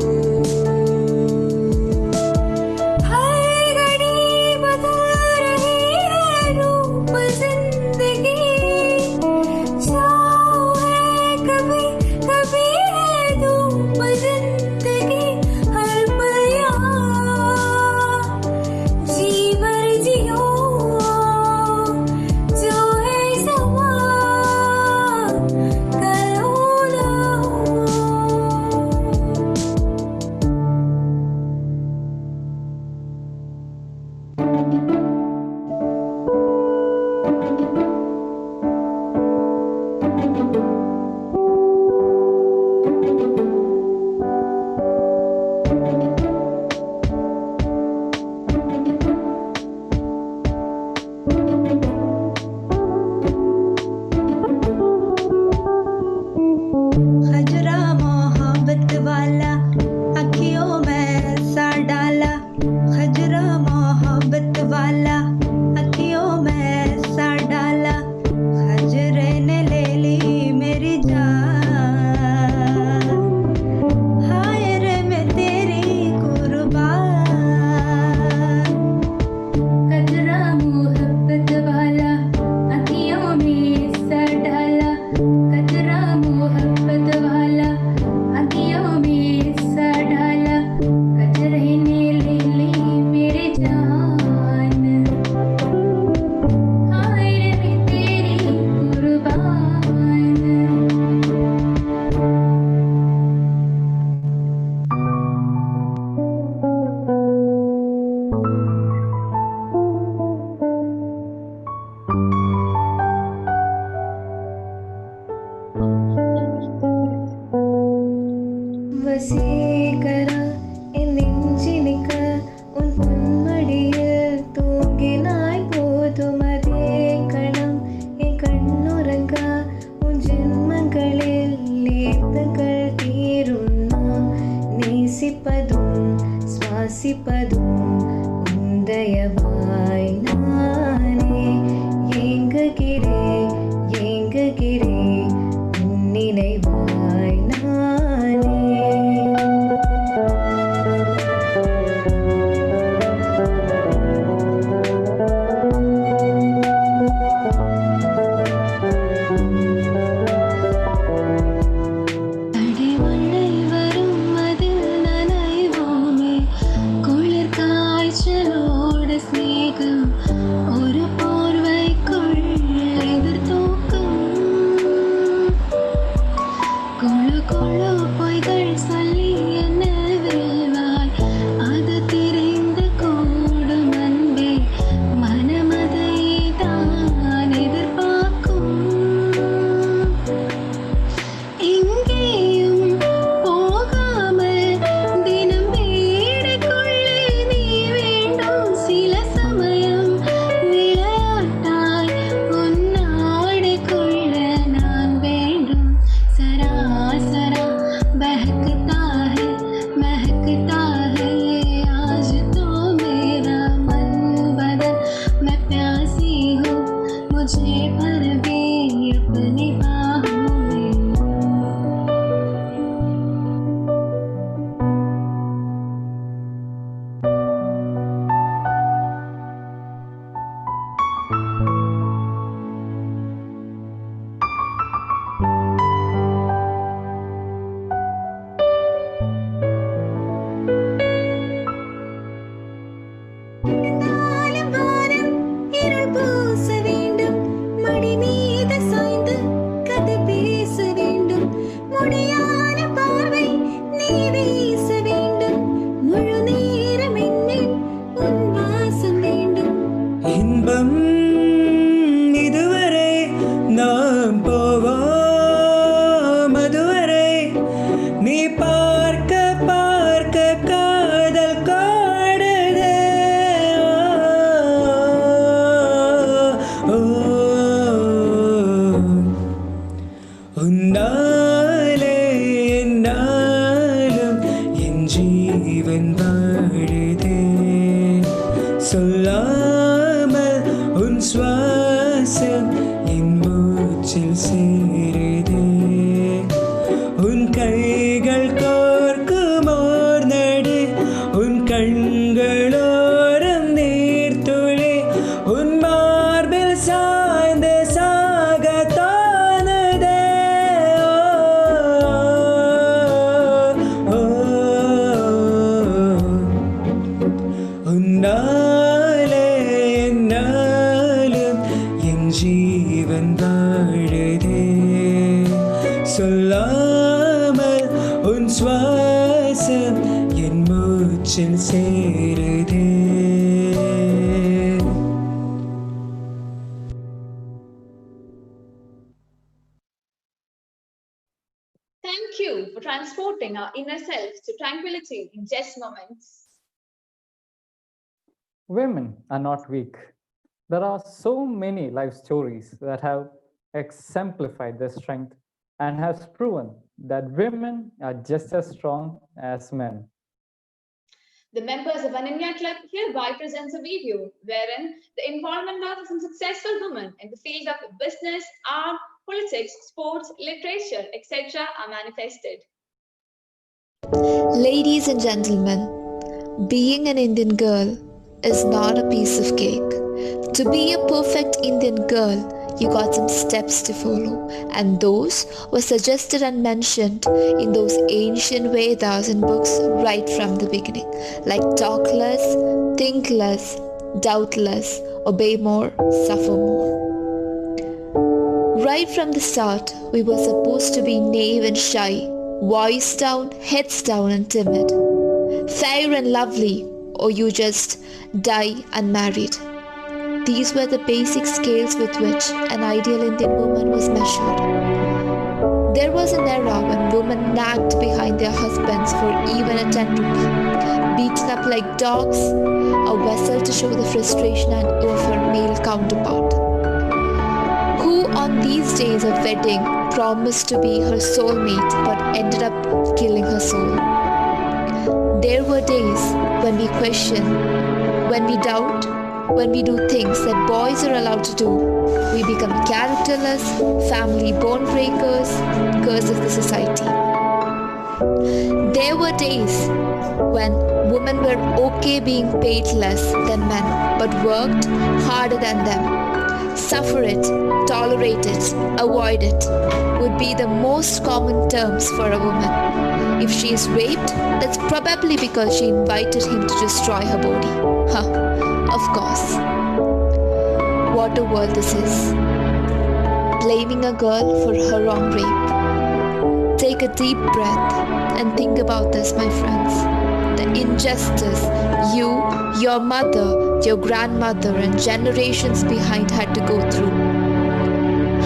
அறியாமல் உன் சுவாசம் என் மூச்சில் சேருதே. Thank you for transporting our inner selves to tranquility in just moments. Women are not weak. There are so many life stories that have exemplified their strength and has proven that women are just as strong as men. The members of Ananya Club hereby presents a video wherein the involvement of some successful women in the field of business, art, politics, sports, literature, etc. are manifested. Ladies and gentlemen, being an Indian girl is not a piece of cake. To be a perfect Indian girl, you got some steps to follow, and those were suggested and mentioned in those ancient Vedas and books right from the beginning, like talk less, think less, doubt less, obey more, suffer more. Right from the start, we were supposed to be naive and shy, voice down, heads down and timid, fair and lovely, or you just die unmarried. These were the basic scales with which an ideal Indian woman was measured. There was an era when women nagged behind their husbands for even a 10 rupee, beaten up like dogs, a vessel to show the frustration and ego of her male counterpart, who on these days of wedding promised to be her soulmate but ended up killing her soul. There were days when we question, when we doubt, when we do things that boys are allowed to do. We become characterless, family bone breakers, curse of the society. There were days when women were okay being paid less than men but worked harder than them. Suffer it, tolerate it, avoid it would be the most common terms for a woman. If she is raped, that's probably because she invited him to destroy her body. Huh, of course. What a world this is. Blaming a girl for her own rape. Take a deep breath and think about this, my friends. The injustice you, your mother, your grandmother, and generations behind had to go through.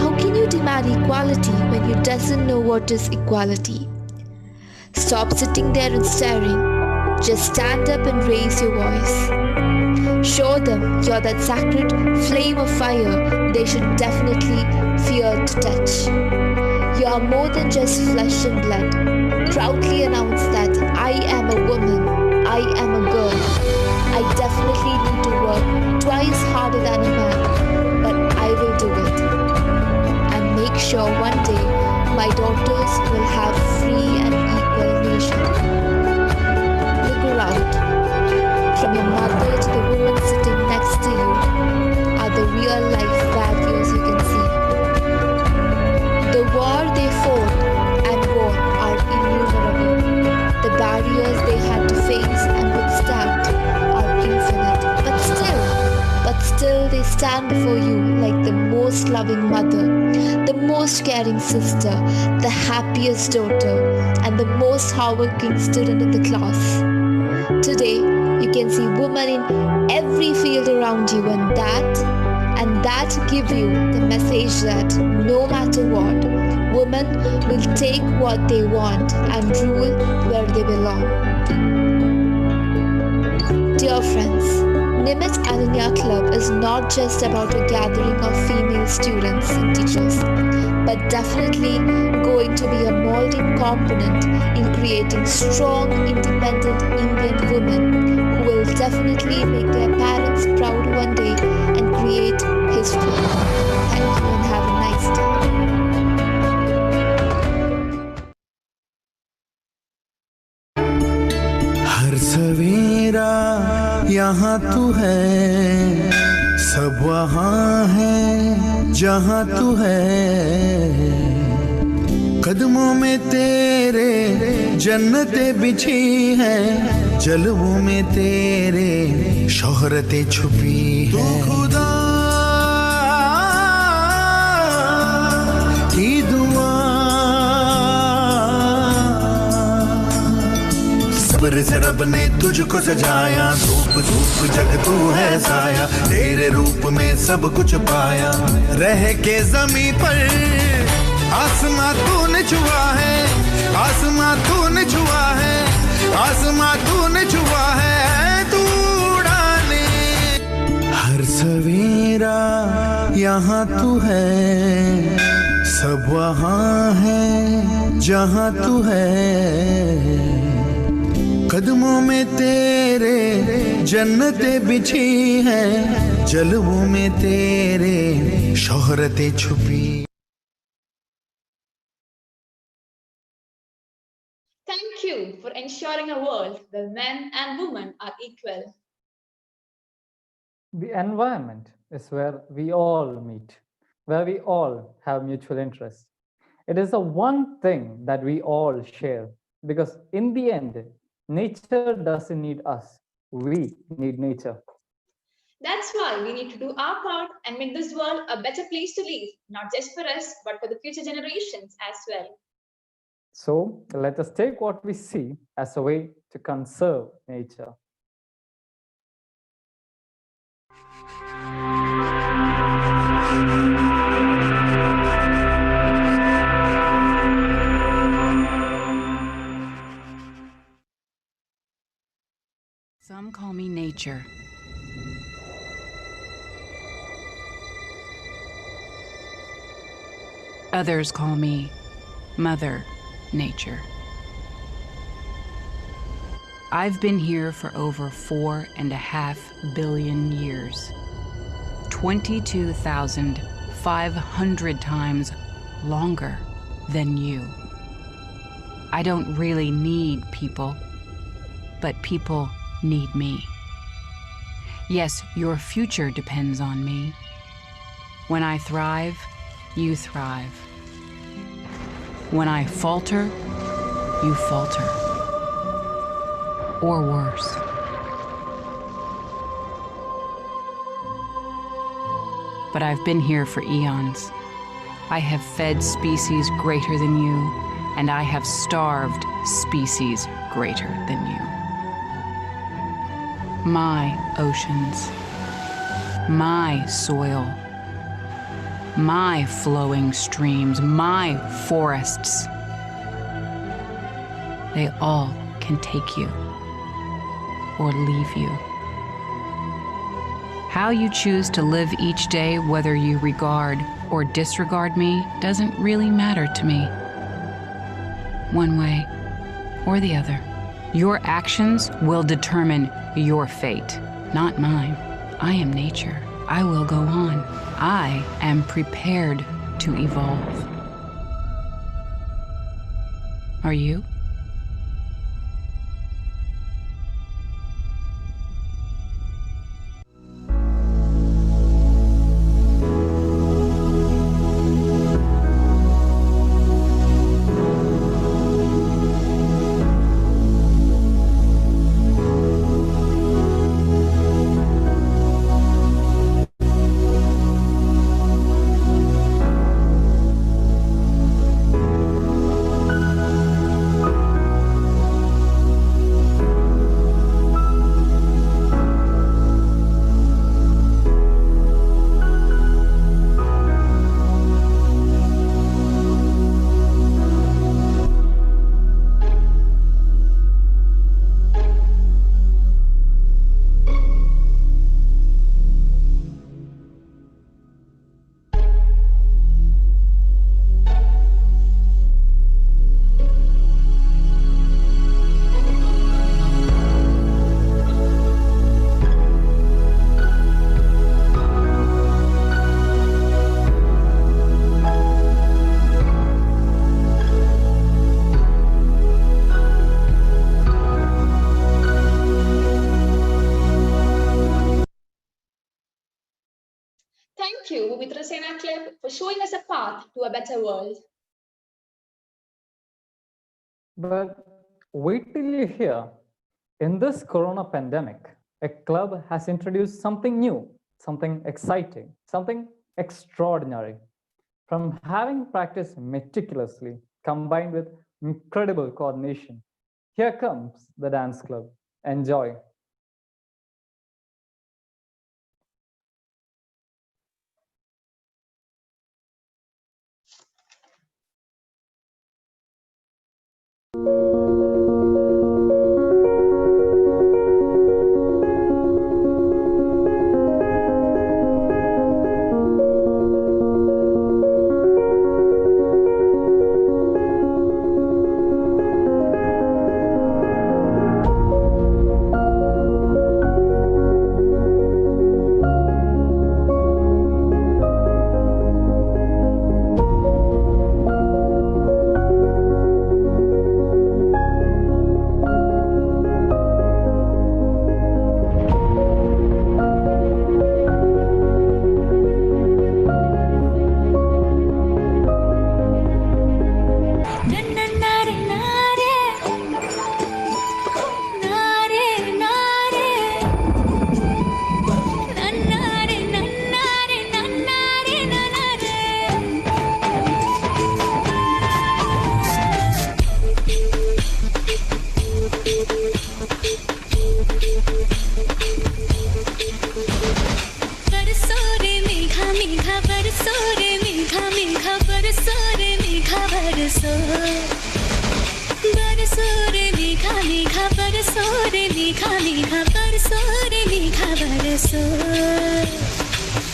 How can you demand equality when you doesn't know what is equality? Stop sitting there and staring. Just stand up and raise your voice. Show them you're that sacred flame of fire they should definitely fear to touch. You are more than just flesh and blood. Proudly announce that I am a woman, I am a girl. I definitely need to work twice harder than a man, but I will do it. And make sure one day my daughters will have free and equal nation. Look around. From your mother to the woman sitting next to you are the real life values you can see. The war they fought and won are innumerable. The barriers they had to face and withstand are infinite. But still they stand before you like the most loving mother, the most caring sister, the happiest daughter, and the most hardworking student in the class. Today, you can see women in every field around you, and that give you the message that no matter what, women will take what they want and rule where they belong. Dear friends, Nimit Ananya Club is not just about a gathering of female students and teachers, but definitely going to be a molding component in creating strong, independent Indian women who will definitely make their parents proud one day and create history. Thank you and have a nice day. हर सवेरा यहाँ तू है, सब वहाँ है जहाँ तू है। कदमों में तेरे जन्नतें बिछी हैं, जलवों में तेरे शोहरतें छुपी हैं। तू खुदा की दुआ सब्र से रब ने तुझको सजाया, धूप धूप जग तू है साया, तेरे रूप में सब कुछ पाया। रह के जमीन पर आसमां तूने छुआ है, आसमां तूने छुआ है, आसमां तूने छुआ है, तू उड़ाने। हर सवेरा यहाँ तू है, सब वहाँ है जहाँ तू है। कदमों में तेरे जन्नतें बिछी हैं, जलवों में तेरे शोहरतें छुपी। Thank you for ensuring a world where men and women are equal. The environment is where we all meet, where we all have mutual interest. It is the one thing that we all share, because in the end, nature doesn't need us, we need nature. That's why we need to do our part and make this world a better place to live, not just for us, but for the future generations as well. So let us take what we see as a way to conserve nature. Some call me nature. Others call me Mother Nature. I've been here for over 4.5 billion years, 22,500 times longer than you. I don't really need people, but people need me. Yes, your future depends on me. When I thrive, you thrive. When I falter, you falter. Or worse. But I've been here for eons. I have fed species greater than you, and I have starved species greater than you. My oceans, my soil, my flowing streams, my forests, they all can take you or leave you. How you choose to live each day, whether you regard or disregard me, doesn't really matter to me. One way or the other. Your actions will determine your fate, not mine. I am nature. I will go on. I am prepared to evolve. Are you? Thank you, Mitrasena Clip, for showing us a path to a better world. But wait till you hear, in this corona pandemic, a club has introduced something new, something exciting, something extraordinary. From having practiced meticulously, combined with incredible coordination, Here comes the dance club. Enjoy.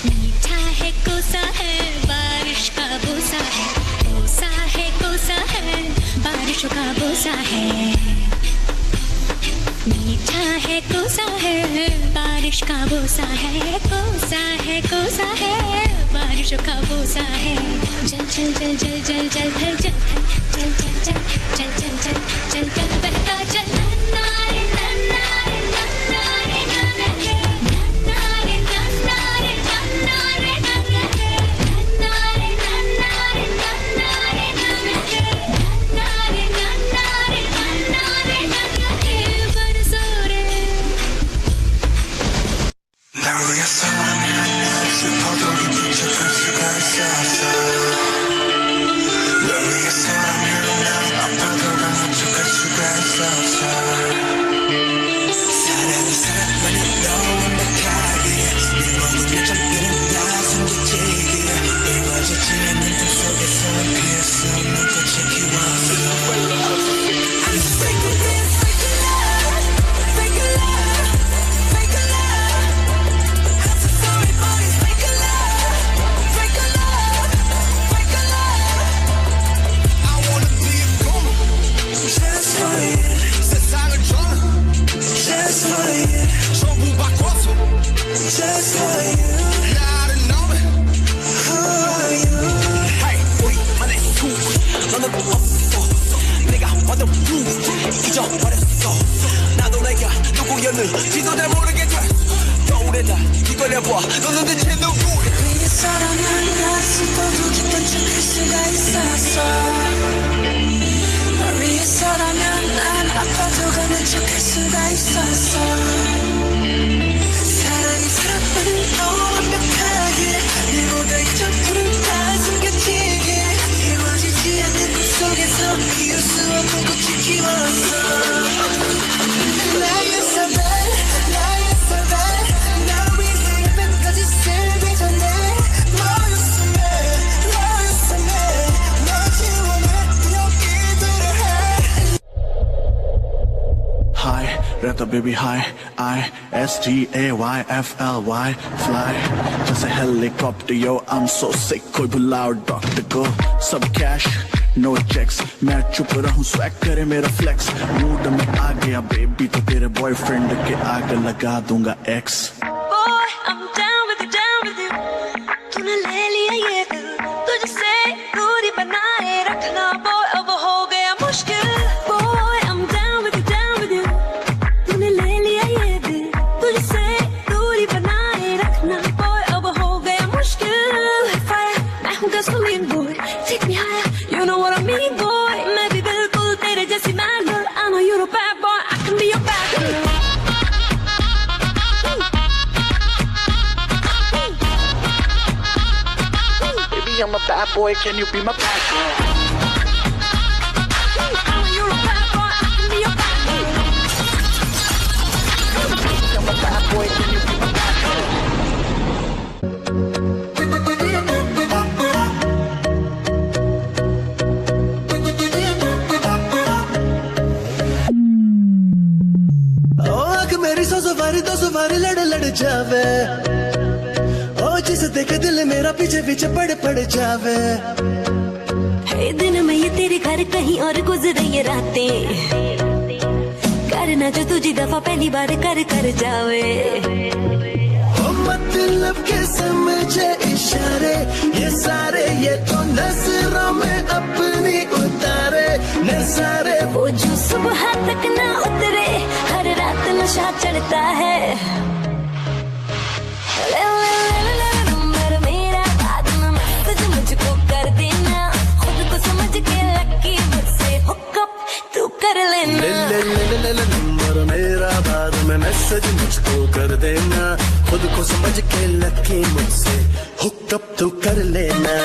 मीठा है कोसा है बारिश का बोसा है कोसा है कोसा है बारिशों का बोसा है मीठा है कोसा है बारिश का बोसा है कोसा है कोसा है बारिशों का बोसा है चल चल चल चल चल चल चल चल चल चल चल चल चल चल चल चल बहता चल Baby high, I-S-T-A-Y-F-L-Y, fly, जैसे helicopter, yo, I'm so sick, कोई बुलाओ डॉक्टर को, सब cash, no checks, मैं चुप रहूं, swag करे मेरा flex, mood में आ गया baby, तो तेरे boyfriend के आगे लगा दूंगा X. Boy, I'm down with you, तूने ले लिया ये दिल, तुझसे दूरी बनाए रखना, boy, अब हो गया मुश्किल. I'm a bad boy, can you be my bad girl? You're a bad boy, I can be your bad सवारी दो सवारी लड़ लड़ जावे ओ जिसे देख दिल मेरा पीछे पीछे पड़ जावे है दिन में ये तेरे घर कहीं और गुजरे ये रातें करना जो तुझी दफा पहली बार कर जावे ओ मतलब के समझे इशारे ये सारे ये तो नजरों में अपनी उतारे नजारे वो जो सुबह तक ना उतरे हर रात नशा चढ़ता है नंबर मेरा बाद में मैसेज मुझको कर देना खुद को समझ के लकी मुझसे हुकअप तू कर लेना नंबर मेरा बाद में मैसेज मुझको कर देना खुद को समझ के लकी मुझसे हुकअप तू कर लेना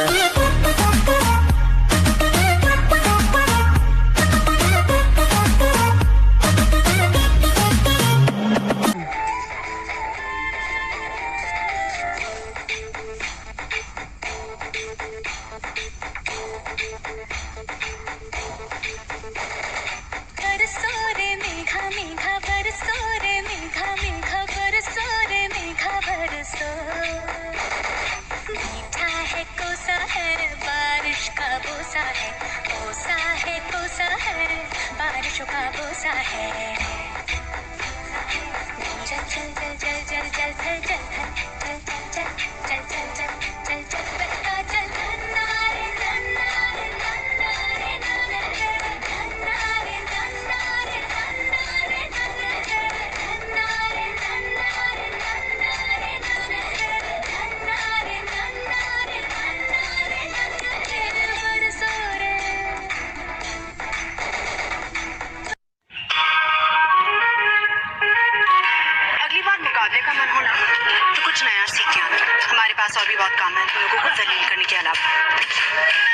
और भी बहुत काम है तुम लोगों को जलील करने के अलावा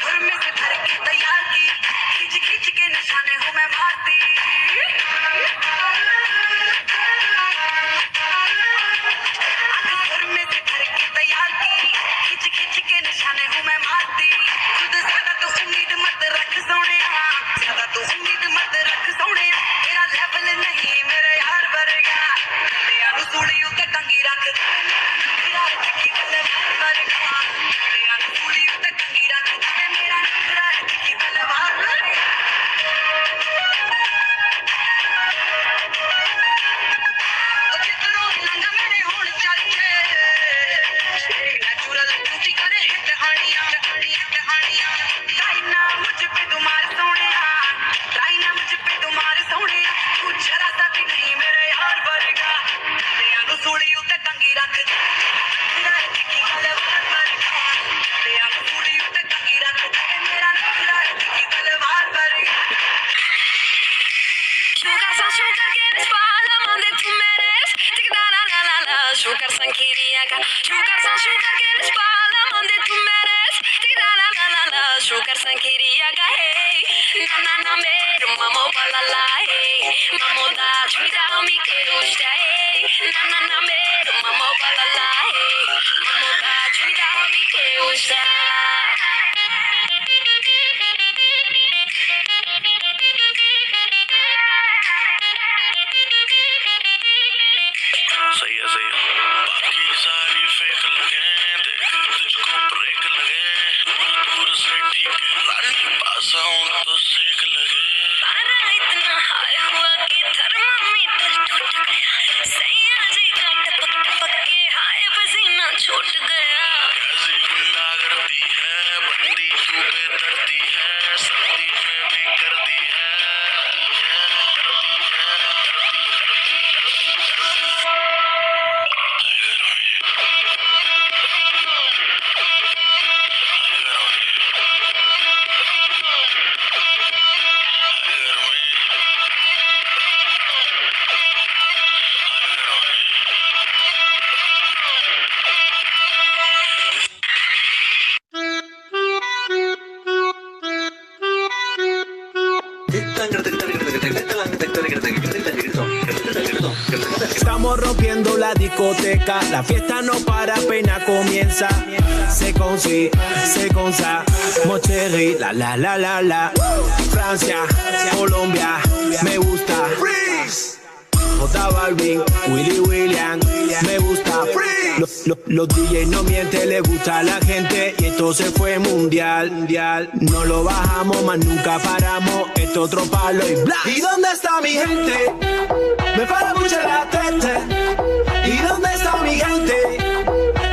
तैयार की खींच के निशाने हूँ मैं मारती तैयार की खींच के निशाने हूँ मैं मारती खुद ज्यादा तो उम्मीद मत रख सोने ज्यादा तो उम्मीद मत रख सोने तेरा लेवल नहीं मेरे यार वर्गा तेरा रसूड़ी उते टंगी रख तेरा की बल्ले वर्गा तेरा रसूड़ी उते टंगी रख मेरा तेरा की बल्ले वर्गा Sugar san kiriyaga, sugar ke spala mande tu meres. Tika la la la la, sugar san kiriyaga hey. Na na mer mamo balala hey, mamo da chida mi ke ushta hey. Na mer mamo balala hey, mamo da chida mi ke ushta. सही है बाकी सारी fake लगे देख तुझको break लगे दूर से ठीक रानी पास आऊं तो सेक लगे पारा इतना हाई हुआ कि थर्मामीटर टूट गया सही आज का टपक के हाय पसीना छूट गया कैसी गुंडा करती है बंदी तू बेदर्दी है सर्दी में भी कर दी है Estamos rompiendo la discoteca, la fiesta no para, apenas comienza. c'est comme ça, mon chéri, la la la la la. Francia, Colombia, me gusta. Freeze. J Balvin, Willy William, me gusta. Freeze. Los DJ no mienten, le gusta a la gente y esto se fue mundial. No lo bajamos, más nunca paramos. Esto otro palo y bla. ¿Y dónde está mi gente? Me para mucho la tete. ¿Y dónde está mi gente?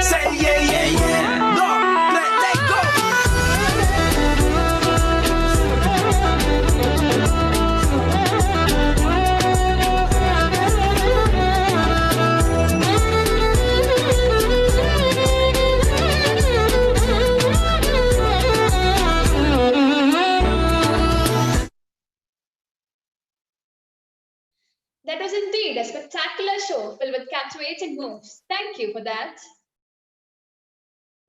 Say yeah, yeah, yeah. 2, 3, let's go. That was indeed a spectacular show filled with captivating moves. Thank you for that.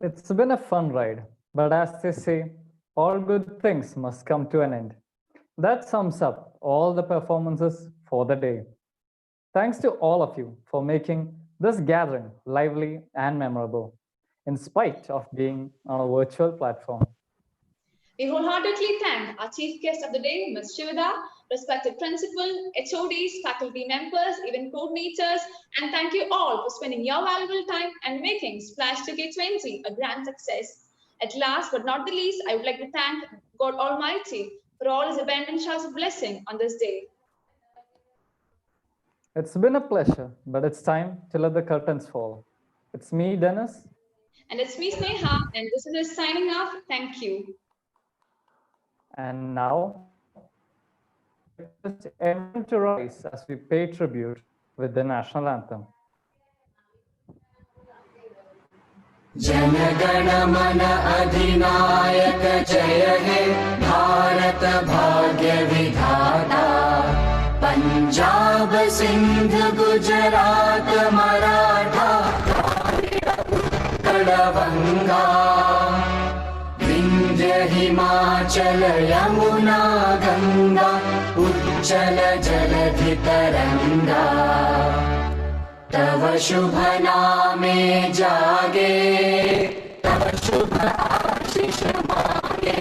It's been a fun ride, but as they say, all good things must come to an end. That sums up all the performances for the day. Thanks to all of you for making this gathering lively and memorable, in spite of being on a virtual platform. We wholeheartedly thank our chief guest of the day, Ms. Shivada, respected principal, HODs, faculty members, event coordinators, and thank you all for spending your valuable time and making Splash 2020 a grand success. At last but not the least, I would like to thank God Almighty for all his abundant showers of blessing on this day. It's been a pleasure, but it's time to let the curtains fall. It's me, Dennis. And it's me, Sneha, and this is signing off. Thank you. And now, request everyone to rise as we pay tribute with the national anthem. जनगण मन अधिनायक जय हे भारत भाग्य विधाता पंजाब सिंध गुजरात मराठा गंगा विंध्य हिमाचल यमुना गंगा उज्जल जलधि तरंगा तव शुभ नामे जागे तव शुभ आशीष मांगे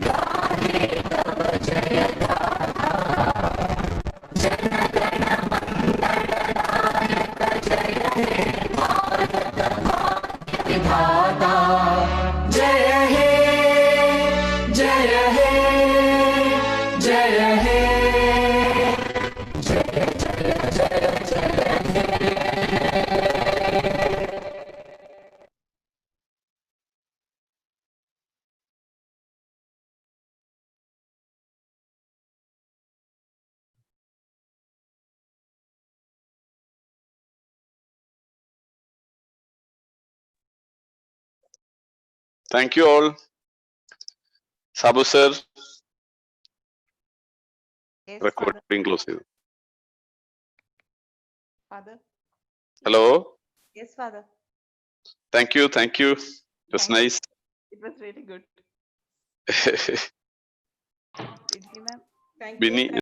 गाहे तव जय गाथा जनगण मंगलदायक जय हे भारत भाग्य विधाता जय हे जय हे जय हे जय जय जय जय Thank you all. Sabu sir, Yes, recording close. Father. Hello. Yes, Father. Thank you. Thank you. It was nice. It was really good. Thank you, ma'am. Thank Binny. you.